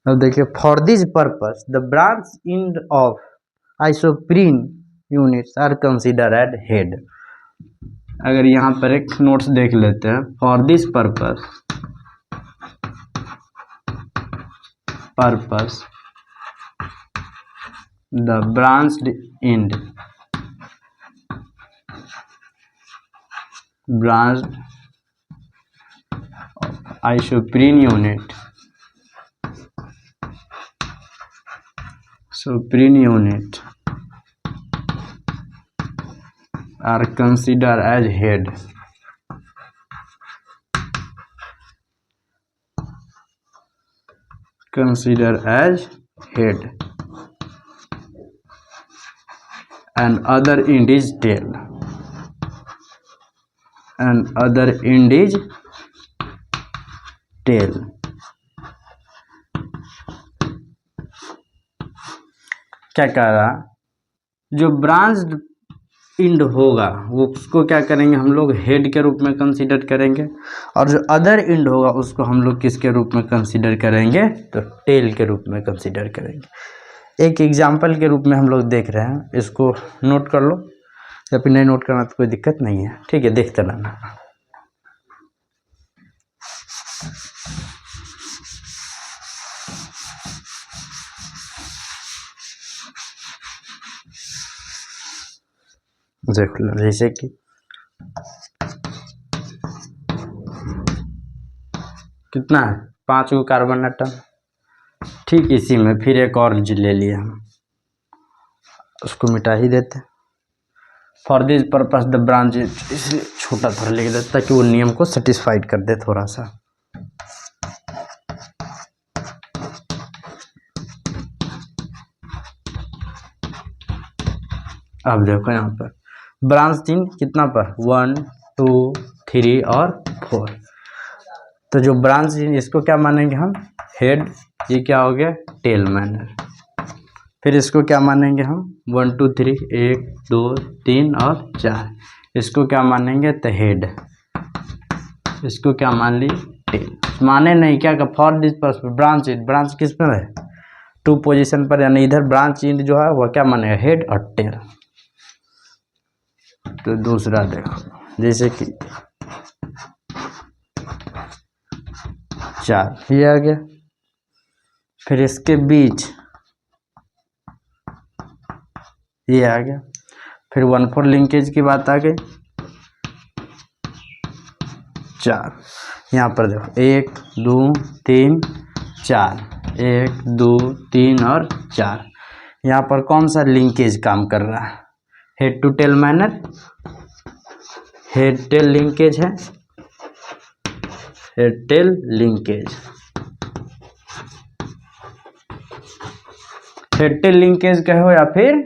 Speaker 1: अब देखिए, for this purpose the branch end of isoprene units are consider at head. अगर यहाँ पर एक नोट्स देख लेते हैं, for this purpose the branched end isoprene unit are considered as head. And other end is tail. क्या कह रहा, जो ब्रांच्ड इंड होगा वो उसको क्या करेंगे हम लोग, हेड के रूप में कंसीडर करेंगे, और जो अदर इंड होगा उसको हम लोग किसके रूप में कंसीडर करेंगे, तो टेल के रूप में कंसीडर करेंगे। एक एग्जांपल के रूप में हम लोग देख रहे हैं, इसको नोट कर लो या फिर नहीं नोट करना तो कोई दिक्कत नहीं है। ठीक है, देखते रहना। देख लो, जैसे कि कितना है, 5 गो कार्बन एटम। ठीक इसी में फिर एक और ले लिया हम, उसको मिटा ही देते। For this purpose the branch, इसलिए छोटा थोड़ा लिख देते ताकि वो नियम को सेटिस्फाइड कर दे थोड़ा सा। अब देखो यहाँ पर ब्रांच 3 कितना पर, 1 2 3 और 4। तो जो ब्रांच 3 इसको क्या मानेंगे हम, हेड। ये क्या हो गया, टेल मैनर। फिर इसको क्या मानेंगे हम, 1 2 3, 1 2 3 और 4। इसको क्या मानेंगे, तो हेड। इसको क्या मान ली, टेल। माने नहीं, क्या का for this purpose branch end, branch किस पर है, 2 पोजीशन पर, यानी इधर ब्रांच इंड जो है वह क्या मानेगा, हेड और टेल। तो दूसरा देखो, जैसे कि 4 ये आ गया। फिर इसके बीच ये आ गया। फिर 1,4 लिंकेज की बात आ गई, 4। यहाँ पर देखो 1 2 3 4, 1 2 3 और 4। यहाँ पर कौन सा लिंकेज काम कर रहा है, head to tail manner, head tail linkage है, head tail linkage. Head tail linkage कहो या फिर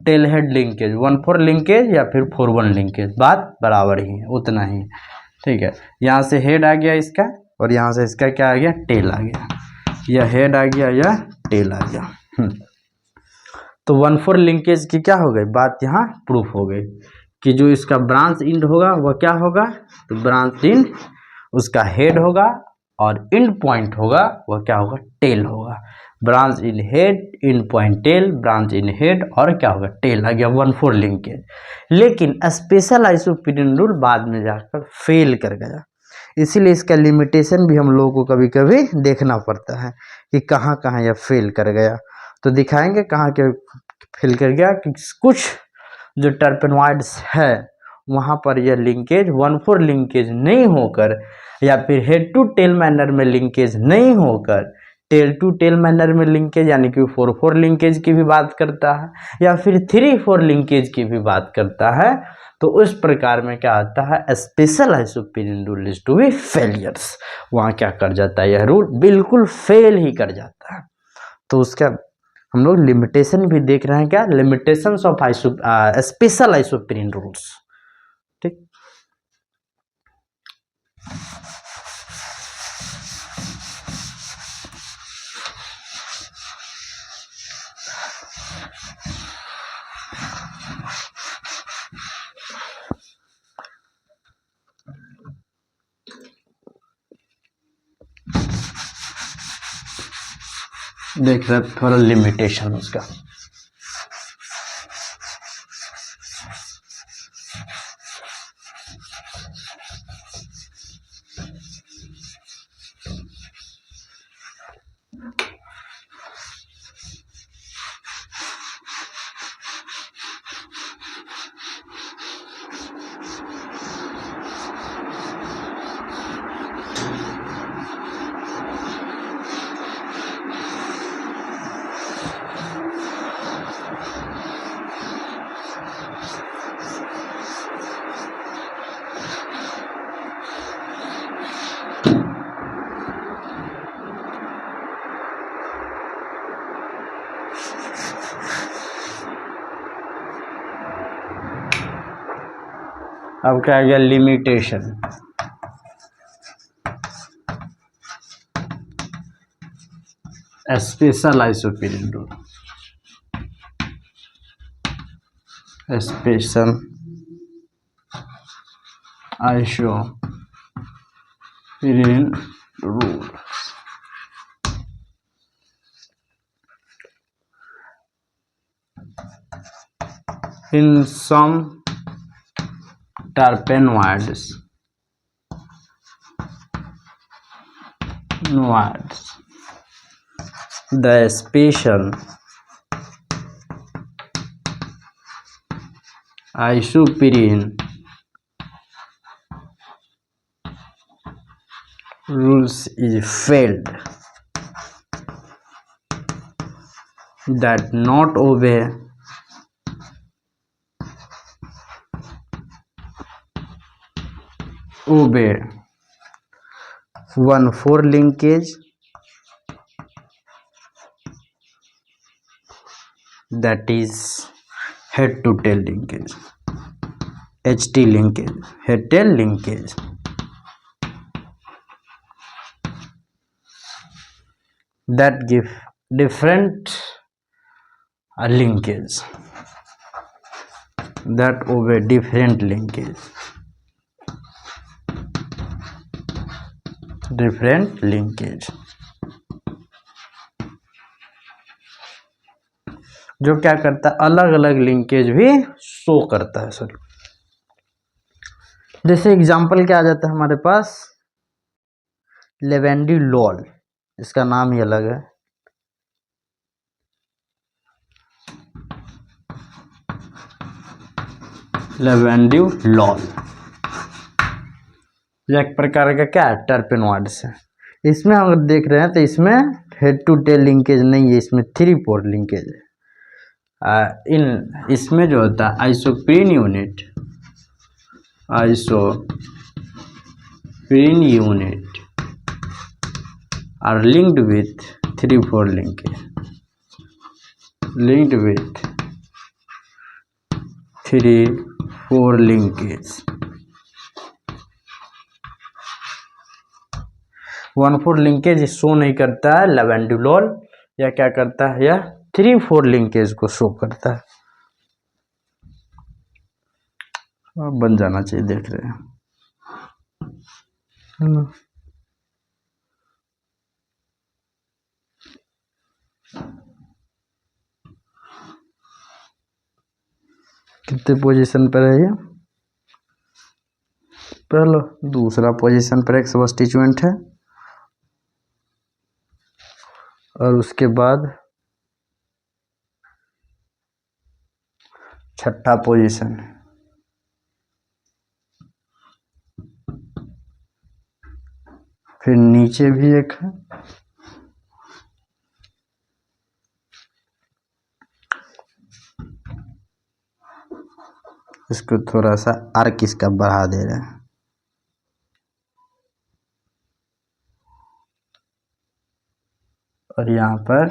Speaker 1: टेल हेड लिंकेज, 1,4 लिंकेज या फिर 4,1 लिंकेज, बात बराबर ही है, उतना ही। ठीक है, यहाँ से हेड आ गया इसका, और यहाँ से इसका क्या आ गया, टेल आ गया। या हेड आ गया या टेल आ गया। तो 1,4 लिंकेज की क्या हो गई, बात यहाँ प्रूफ हो गई कि जो इसका ब्रांच इंड होगा वह क्या होगा, तो ब्रांच इंड उसका हेड होगा, और इंड पॉइंट होगा वह क्या होगा, टेल होगा। Branch in head, end point tail, branch in head, और क्या होगा, टेल आ गया, 1,4 लिंकेज। लेकिन स्पेशल आइसोप्रीन रूल बाद में जाकर फेल कर गया। इसीलिए इसका लिमिटेशन भी हम लोगों को कभी कभी देखना पड़ता है कि कहाँ कहाँ यह फेल कर गया। तो दिखाएंगे कहाँ के फेल कर गया कि कुछ जो टर्पेनॉइड्स है वहाँ पर यह लिंकेज 1,4 लिंकेज नहीं होकर या फिर हेड टू टेल मैनर में लिंकेज नहीं होकर टेल टू टेल मैनर में लिंकेज यानी कि 4,4 लिंकेज की भी बात करता है या फिर 3,4 लिंकेज की भी बात करता है, तो उस प्रकार में क्या आता है, special isoprene rule is to be failures. वहाँ क्या कर जाता है, यह रूल बिल्कुल फेल ही कर जाता है। तो उसका हम लोग लिमिटेशन भी देख रहे हैं, क्या limitations of special isoprene rules. ठीक, देख रहे हैं थोड़ा लिमिटेशन उसका। अब क्या आ गया, limitation. Special isoprene rule, special isoprene rule. In some terpenoids, the special isoprene rules is failed that not obey obey 1,4 linkage, that is head to tail linkage, HT linkage, head tail linkage, that give different linkage, that obey different linkage, different linkage, जो क्या करता है, अलग अलग linkage भी show करता है sir. जैसे एग्जांपल क्या आ जाता है हमारे पास, लेवेंडुलोल, इसका नाम ही अलग है, लेवेंडुलोल एक प्रकार का क्या है, टर्पेनॉइड्स है। इसमें हम देख रहे हैं तो इसमें हेड टू टेल लिंकेज नहीं है, इसमें 3,4 लिंकेज है। इन इसमें जो होता है isoprene unit are linked with 3,4 linkage, linked with 3,4 linkage। 1,4 linkage show नहीं करता है लेवेंडुलोल, या क्या करता है, यह 3,4 लिंकेज को शो करता है। बन जाना चाहिए, देख रहे हैं। कितने पोजीशन पर है ये, पहला दूसरा पोजीशन पर एक सब्स्टिट्यूएंट है और उसके बाद छठा पोजीशन, फिर नीचे भी एक है, इसको थोड़ा सा आर्क इसका बढ़ा दे रहे हैं, और यहाँ पर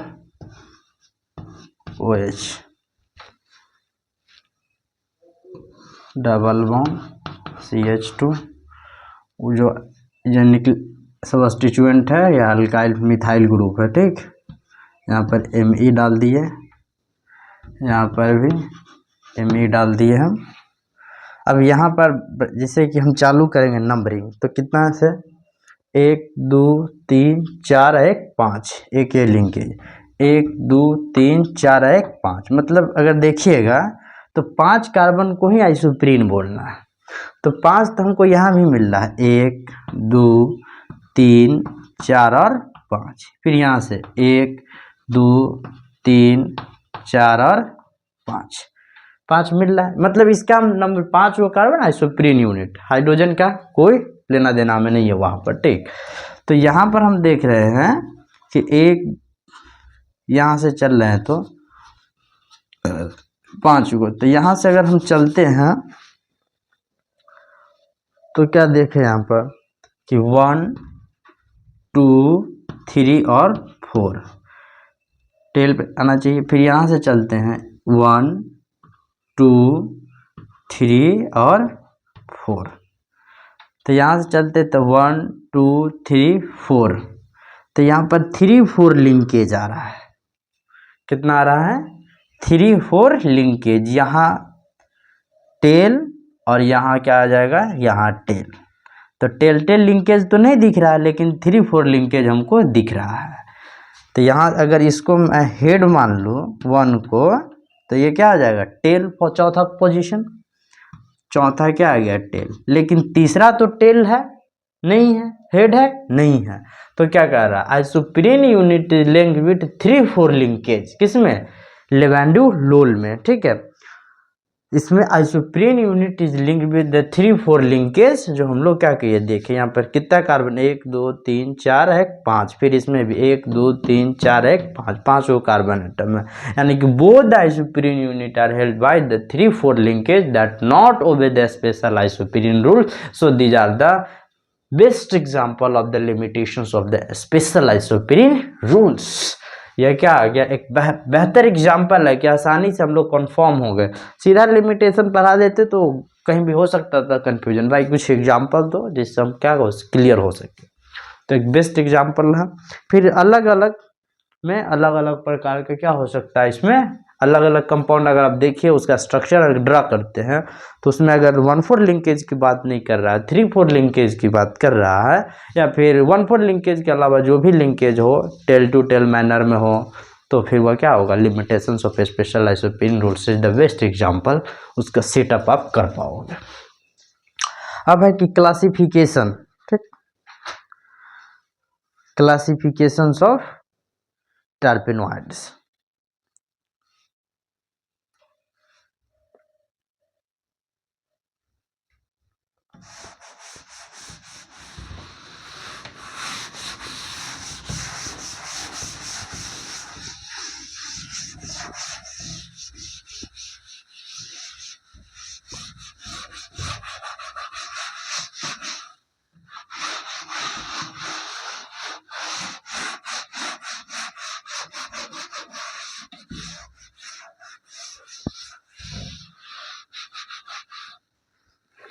Speaker 1: OH डबल बॉन्ड CH2, वो जो जेनिकल सब्स्टिट्यूएंट है या अल्काइल मिथाइल ग्रुप है, ठीक। यहाँ पर Me डाल दिए, यहाँ पर भी Me डाल दिए हम। अब यहाँ पर जैसे कि हम चालू करेंगे नंबरिंग, तो कितना से 1 2 3 4 1 5, एक ये लिंकेज 1 2 3 4 1 5, मतलब अगर देखिएगा तो 5 कार्बन को ही आइसोप्रीन बोलना है। तो 5 तो हमको यहाँ भी मिल रहा है, 1 2 3 4 और 5, फिर यहाँ से 1 2 3 4 और 5 मिल रहा है, मतलब इसका नंबर 5 वो कार्बन आइसोप्रीन यूनिट। हाइड्रोजन का कोई लेना देना में नहीं है वहाँ पर, ठीक। तो यहाँ पर हम देख रहे हैं कि एक यहाँ से चल रहे हैं तो 5 को, तो यहाँ से अगर हम चलते हैं तो क्या देखें यहाँ पर कि 1 2 3 और 4 टेल पे आना चाहिए। फिर यहाँ से चलते हैं 1 2 3 और 4, तो यहाँ से चलते तो 1 2 3 4, तो यहाँ पर 3 4 लिंकेज आ रहा है। कितना आ रहा है? 3 4 लिंकेज। यहाँ टेल और यहाँ क्या आ जाएगा, यहाँ टेल। तो टेल टेल लिंकेज तो नहीं दिख रहा है, लेकिन 3 4 लिंकेज हमको दिख रहा है। तो यहाँ अगर इसको मैं हेड मान लूँ 1 को, तो ये क्या आ जाएगा, टेल फॉर चौथा पोजीशन। चौथा क्या आ गया, टेल। लेकिन तीसरा तो टेल है नहीं है, हेड है नहीं है, तो क्या कह रहा है, isoprene unit link with 3 4 linkage. किसमें? लेवेंडुलोल में, ठीक है। इसमें isoprene unit is link with the 3 4 linkage, जो हम लोग क्या किए देखें यहाँ पर कितना कार्बन, 1 2 3 4 है 5, फिर इसमें भी 1 2 3 4 है 5, 5 वो कार्बन एटम है। यानी कि both the isoprene unit are held by the 3 4 linkage that not obey the special isoprene rule, so these are the best example of the limitations of the special isoprene rules. यह क्या आ गया, एक बेहतर example है कि आसानी से हम लोग कन्फर्म हो गए। सीधा लिमिटेशन पढ़ा देते तो कहीं भी हो सकता था कन्फ्यूजन। भाई कुछ एग्जाम्पल दो जिससे हम क्या हो क्लियर हो सके, तो एक बेस्ट एग्जाम्पल है। फिर अलग अलग में अलग अलग प्रकार का क्या हो सकता है, इसमें अलग अलग कंपाउंड अगर आप देखिए उसका स्ट्रक्चर अगर ड्रा करते हैं तो उसमें अगर 1 4 लिंकेज की बात नहीं कर रहा है, 3 4 लिंकेज की बात कर रहा है, या फिर 1 4 लिंकेज के अलावा जो भी लिंकेज हो टेल टू टेल मैनर में हो, तो फिर वह क्या होगा, limitations of special isoprene rules is the best example. उसका सेटअप आप कर पाओगे। अब है कि क्लासिफिकेशन, ठीक, क्लासिफिकेशंस ऑफ टर्पेनॉइड्स।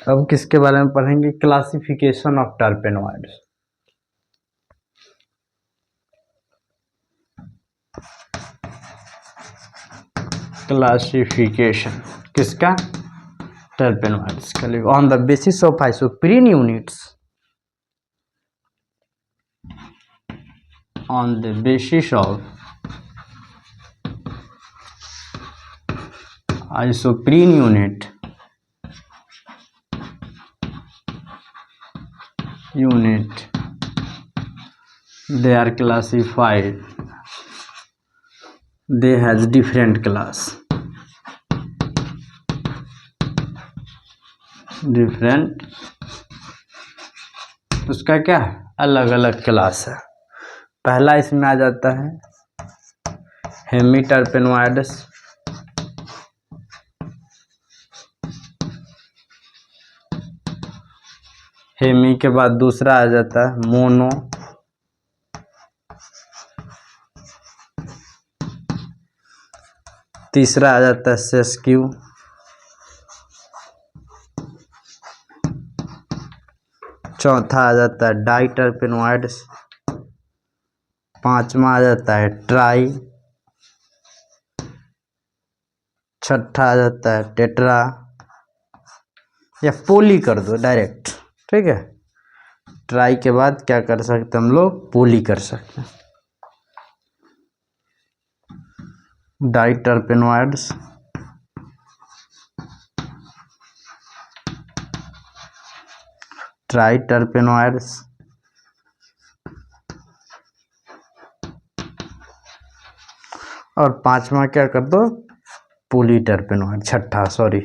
Speaker 1: अब किसके बारे में पढ़ेंगे, क्लासिफिकेशन ऑफ टर्पेनॉइड्स। क्लासिफिकेशन किसका, टर्पेनॉइड्स का। On the basis of isoprene units, on the basis of isoprene unit unit, they are classified, they has different class, different, उसका क्या अलग अलग क्लास है। पहला इसमें आ जाता है हेमीटरपेनोइड्स, हेमी के बाद दूसरा आ जाता है मोनो, तीसरा आ जाता है सेस्क्यू, चौथा आ जाता है डाइटरपेनोइड्स, पांचवा आ जाता है ट्राई, छठा आ जाता है टेट्रा, या पोली कर दो डायरेक्ट, ठीक है। ट्राई के बाद क्या कर सकते हम लोग, पोली कर सकते हैं। डाइटरपेनोइड्स, ट्राइटरपेनोइड्स, और पांचवा क्या कर दो, पोलीटरपेनोइड, छठा सॉरी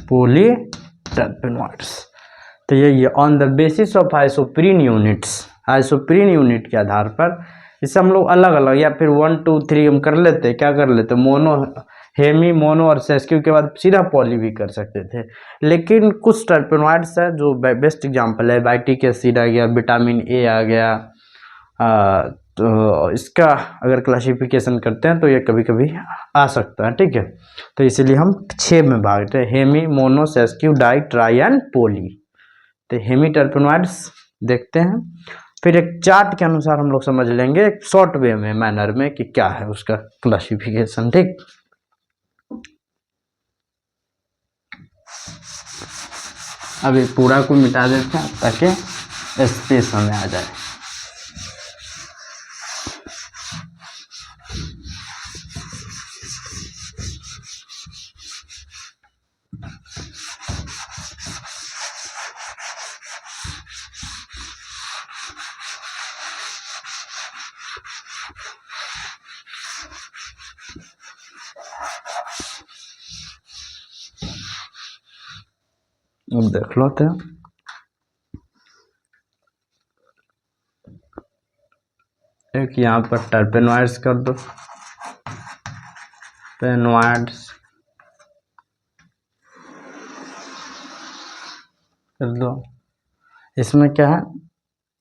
Speaker 1: पोलीटरपेनोइड्स। तो ये on the basis of isoprene units, isoprene unit के आधार पर इसे हम लोग अलग अलग या फिर 1 2 3 हम कर लेते, क्या कर लेते, मोनो, हेमी, मोनो और सेस्क्यू के बाद सीधा पॉली भी कर सकते थे। लेकिन कुछ टर्पेनोइड्स है जो बेस्ट एग्जांपल है, बाइटिक एसिड आ गया, विटामिन ए आ गया, तो इसका अगर क्लासिफिकेशन करते हैं तो ये कभी कभी आ सकता है, ठीक है। तो इसीलिए हम 6 में बांटते हैं, hemi, mono, sesqui, di, tri and poly. तो हेमी टर्पेनोइड्स देखते हैं, फिर एक चार्ट के अनुसार हम लोग समझ लेंगे एक शॉर्ट वे में, मैनर में, कि क्या है उसका क्लासिफिकेशन, ठीक। अभी पूरा को मिटा देते हैं ताकि स्पेस हमें आ जाए। अब देख लो, तो एक यहाँ पर टर्पेनोइड्स कर दो, पेनोइड्स कर दो। इसमें क्या है,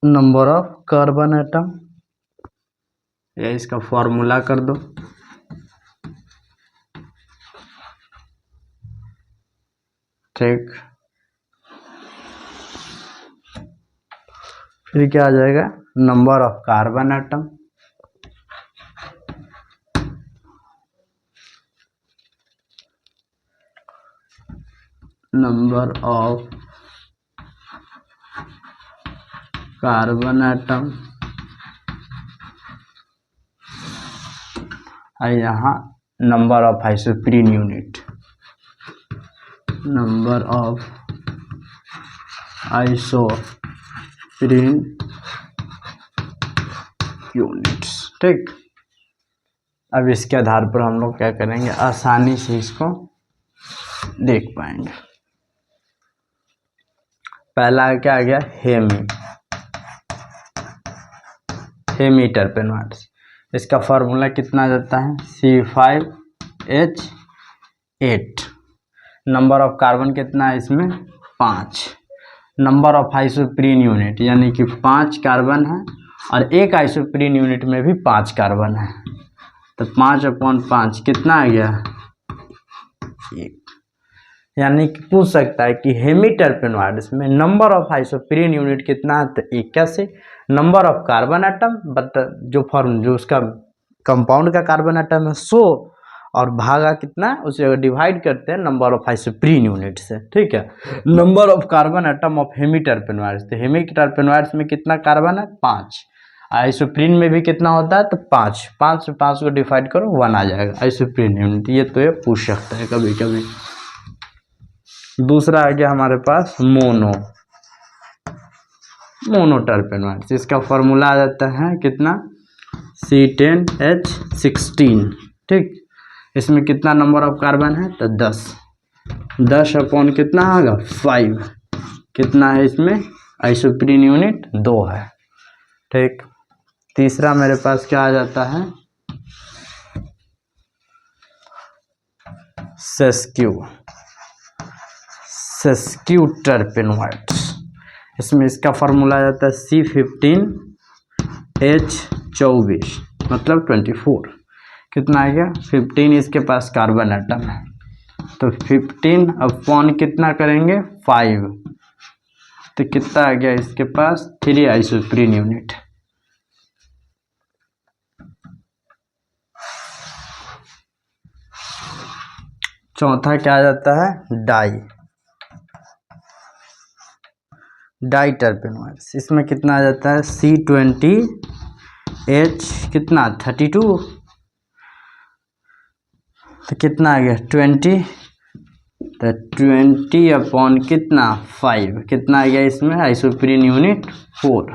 Speaker 1: नंबर ऑफ कार्बन एटम, या इसका फॉर्मूला कर दो, ठीक। फिर क्या आ जाएगा, number of carbon atom, number of carbon atom, और यहाँ number of isoprene unit, number of isoprene units, ठीक। अब इसके आधार पर हम लोग क्या करेंगे, आसानी से इसको देख पाएंगे। पहला क्या आ गया, हेमी, हेमी टर्पेनोइड्स, इसका फॉर्मूला कितना जाता है, C5H8, नंबर ऑफ कार्बन कितना है इसमें, 5, नंबर ऑफ आइसोप्रीन यूनिट यानी कि 5 कार्बन है, और एक आइसोप्रीन यूनिट में भी 5 कार्बन है, तो 5/5 कितना आ गया, 1। यानी कि पूछ सकता है कि हेमी टर्पेनोइड्स में नंबर ऑफ आइसोप्रीन यूनिट कितना है, तो 1। कैसे, number of carbon atom, but जो उसका कंपाउंड का कार्बन एटम है 100, और भागा कितना, उसे अगर डिवाइड करते हैं नंबर ऑफ आइसोप्रीन यूनिट से, ठीक है। Number of carbon atom of hemi terpenoids, तो हेमी टर्पेनोइड्स में कितना कार्बन है, 5, आइसोप्रीन में भी कितना होता है, तो 5, 5 से 5 को डिवाइड करो, 1 आ जाएगा आइसोप्रीन यूनिट। ये तो ये पूछ सकता है कभी कभी। दूसरा आ गया हमारे पास मोनो, मोनोटर्पेनॉइड्स। इसका फॉर्मूला आ जाता है कितना, C10H16। ठीक, इसमें कितना नंबर ऑफ कार्बन है तो 10, 10 अपॉन कितना होगा 5, कितना है इसमें आइसोप्रीन यूनिट 2 है। ठीक, तीसरा मेरे पास क्या आ जाता है, सेस्क्यू टर्पेनॉइड्स। इसमें इसका फॉर्मूला आ जाता है C15H24 मतलब 24, कितना आ गया 15, इसके पास कार्बन एटम है तो 15 अपॉन कितना करेंगे 5, तो कितना आ गया इसके पास 3 आइसोप्रीन यूनिट। चौथा क्या आ जाता है, डाई टर्पेनॉइड्स। इसमें कितना आ जाता है C20H कितना 32, तो कितना आ गया 20, तो 20 अपॉन कितना 5, कितना आ गया इसमें आइसोप्रीन यूनिट 4।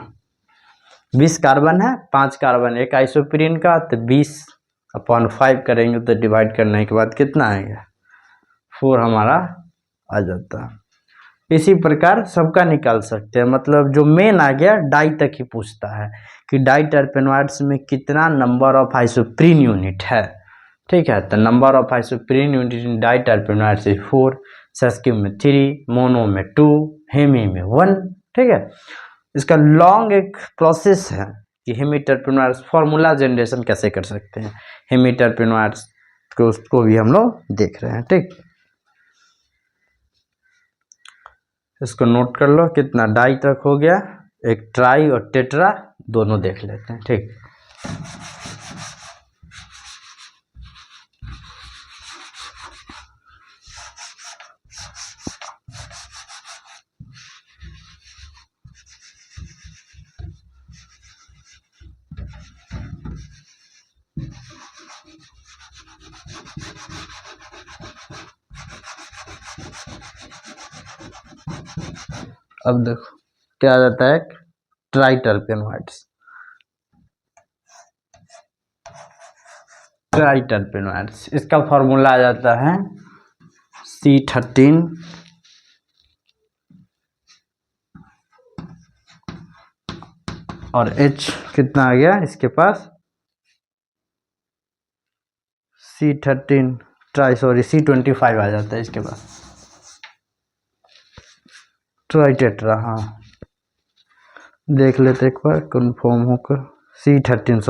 Speaker 1: 20 कार्बन है, 5 कार्बन एक आइसोप्रीन का, तो 20 अपॉन 5 करेंगे तो डिवाइड करने के बाद कितना आएगा 4 हमारा आ जाता है। इसी प्रकार सबका निकाल सकते हैं, मतलब जो मेन आ गया डाई तक ही पूछता है कि डाई टर्पेनॉइड्स में कितना नंबर ऑफ आइसोप्रीन यूनिट है। ठीक है, तो number of isoprene unit in diterpenoids 4, sesqui में 3, मोनो में 2, हेमी में 1। ठीक है, इसका लॉन्ग एक प्रोसेस है कि हेमी टर्पेनॉइड्स फॉर्मूला जनरेशन कैसे कर सकते हैं, हेमी टर्पेनॉइड्स को उसको भी हम लोग देख रहे हैं। ठीक, इसको नोट कर लो, कितना डाई तक हो गया, एक ट्राई और टेट्रा दोनों देख लेते हैं। ठीक, अब देखो क्या आ जाता है ट्राई टर्पेनॉइड्स। ट्राई टर्पेनॉइड्स इसका फॉर्मूला आ जाता है C13 और H कितना आ गया इसके पास C13 ट्राई C25 आ जाता है इसके पास, ट्राई टेट्रा। हाँ, देख लेते एक बार कंफर्म होकर, C13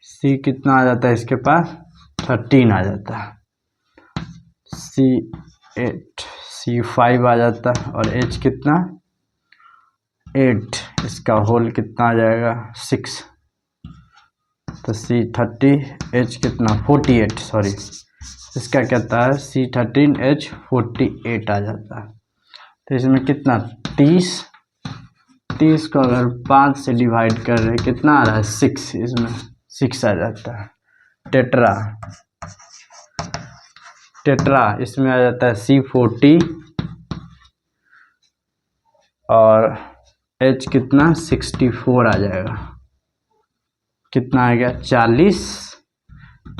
Speaker 1: C कितना आ जाता है इसके पास 13 आ जाता है, C8 C5 आ जाता है और H कितना 8, इसका होल कितना आ जाएगा 6, तो C30H कितना 48 इसका कहता है C13H48 आ जाता है। तो इसमें कितना 30 को अगर 5 से डिवाइड कर रहे कितना आ रहा है 6, इसमें 6 आ जाता है। टेट्रा इसमें आ जाता है C40 और H कितना 64 आ जाएगा, कितना आ गया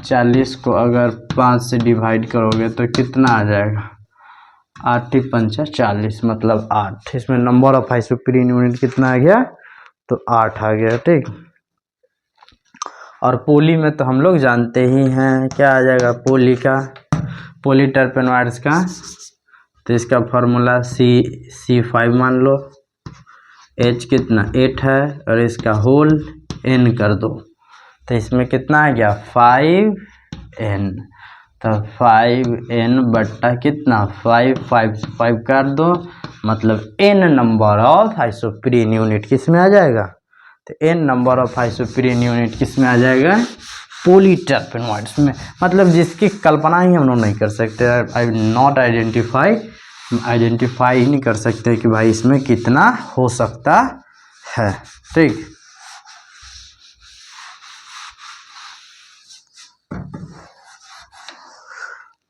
Speaker 1: 40 को अगर 5 से डिवाइड करोगे तो कितना आ जाएगा 8 × 5 = 40 मतलब 8। इसमें नंबर ऑफ आइसोप्रीन यूनिट कितना आ गया तो 8 आ गया। ठीक, और पोली में तो हम लोग जानते ही हैं क्या आ जाएगा पोली टर्पेनॉइड्स का, तो इसका फॉर्मूला C5 मान लो, H कितना 8 है और इसका होल N कर दो, तो इसमें कितना आ गया 5N, तो 5N बट्टा कितना 5 कर दो, मतलब N number of isoprene unit किस में आ जाएगा, तो N number of isoprene unit किस में आ जाएगा पोली टर्पेनॉइड्स में, मतलब जिसकी कल्पना ही हम लोग नहीं कर सकते, आइडेंटिफाई ही नहीं कर सकते कि भाई इसमें कितना हो सकता है। ठीक,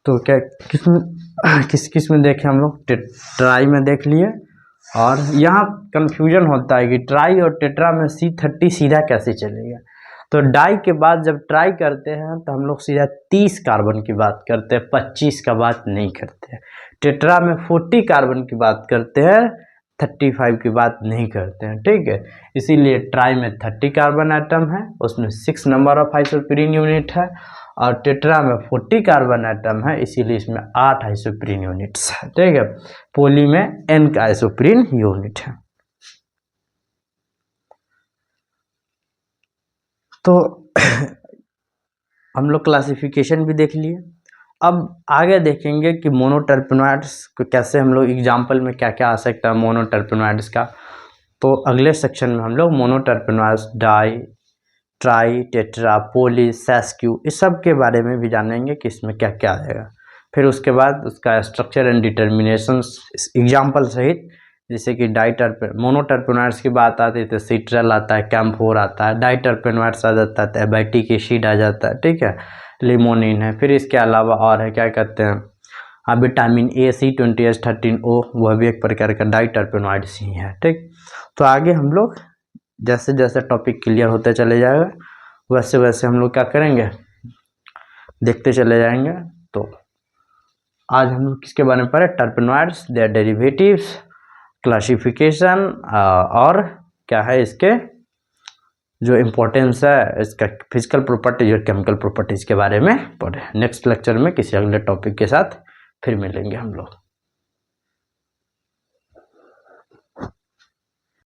Speaker 1: तो क्या किस में देखे हम लोग, ट्राई में देख लिए और यहाँ कंफ्यूजन होता है कि ट्राई और टेट्रा में C30 सीधा कैसे चलेगा। तो डाई के बाद जब ट्राई करते हैं तो हम लोग सीधा 30 कार्बन की बात करते हैं, 25 का बात नहीं करते हैं। टेट्रा में 40 कार्बन की बात करते हैं, 35 की बात नहीं करते हैं, ठीक है। इसीलिए ट्राई में 30 कार्बन एटम है, उसमें 6 नंबर ऑफ आइसोप्रीन यूनिट है, और टेट्रा में 40 कार्बन एटम है, इसीलिए इसमें 8 आइसोप्रीन यूनिट्स है, ठीक है। पोली में n का आइसोप्रीन यूनिट है। तो हम लोग क्लासिफिकेशन भी देख लिए। अब आगे देखेंगे कि मोनोटर्पेनॉइड्स को कैसे हम लोग एग्जाम्पल में क्या क्या आ सकता है मोनोटर्पेनॉइड्स का। तो अगले सेक्शन में हम लोग मोनोटर्पेनॉइड्स, डाई, ट्राई, टेट्रा, पोली, सेस्क्यू, इस सब के बारे में भी जानेंगे कि इसमें क्या क्या आएगा। फिर उसके बाद उसका स्ट्रक्चर एंड डिटर्मिनेशंस एग्जाम्पल सहित, जैसे कि मोनोटर्पेनॉइड्स की बात आती है तो सिट्रल आता है, कैम्फोर आता है, डाइटर्पेनॉइड्स आ जाता है, एबाइटिक एसिड आ जाता है, ठीक है, लिमोनिन है। फिर इसके अलावा और है क्या कहते हैं विटामिन ए, C20H13O, वह भी एक प्रकार का डाइटर्पेनॉइड्स ही है, ठीक। तो आगे हम लोग जैसे जैसे टॉपिक क्लियर होते चले जाएगा वैसे वैसे हम लोग क्या करेंगे, देखते चले जाएंगे। तो आज हम लोग किसके बारे में पढ़े, टर्पेनॉइड्स, देयर डेरिवेटिव्स, क्लासिफिकेशन, और क्या है इसके जो इम्पोर्टेंस है, इसका फिजिकल प्रॉपर्टीज और केमिकल प्रॉपर्टीज के बारे में पढ़े। नेक्स्ट लेक्चर में किसी अगले टॉपिक के साथ फिर मिलेंगे हम लोग।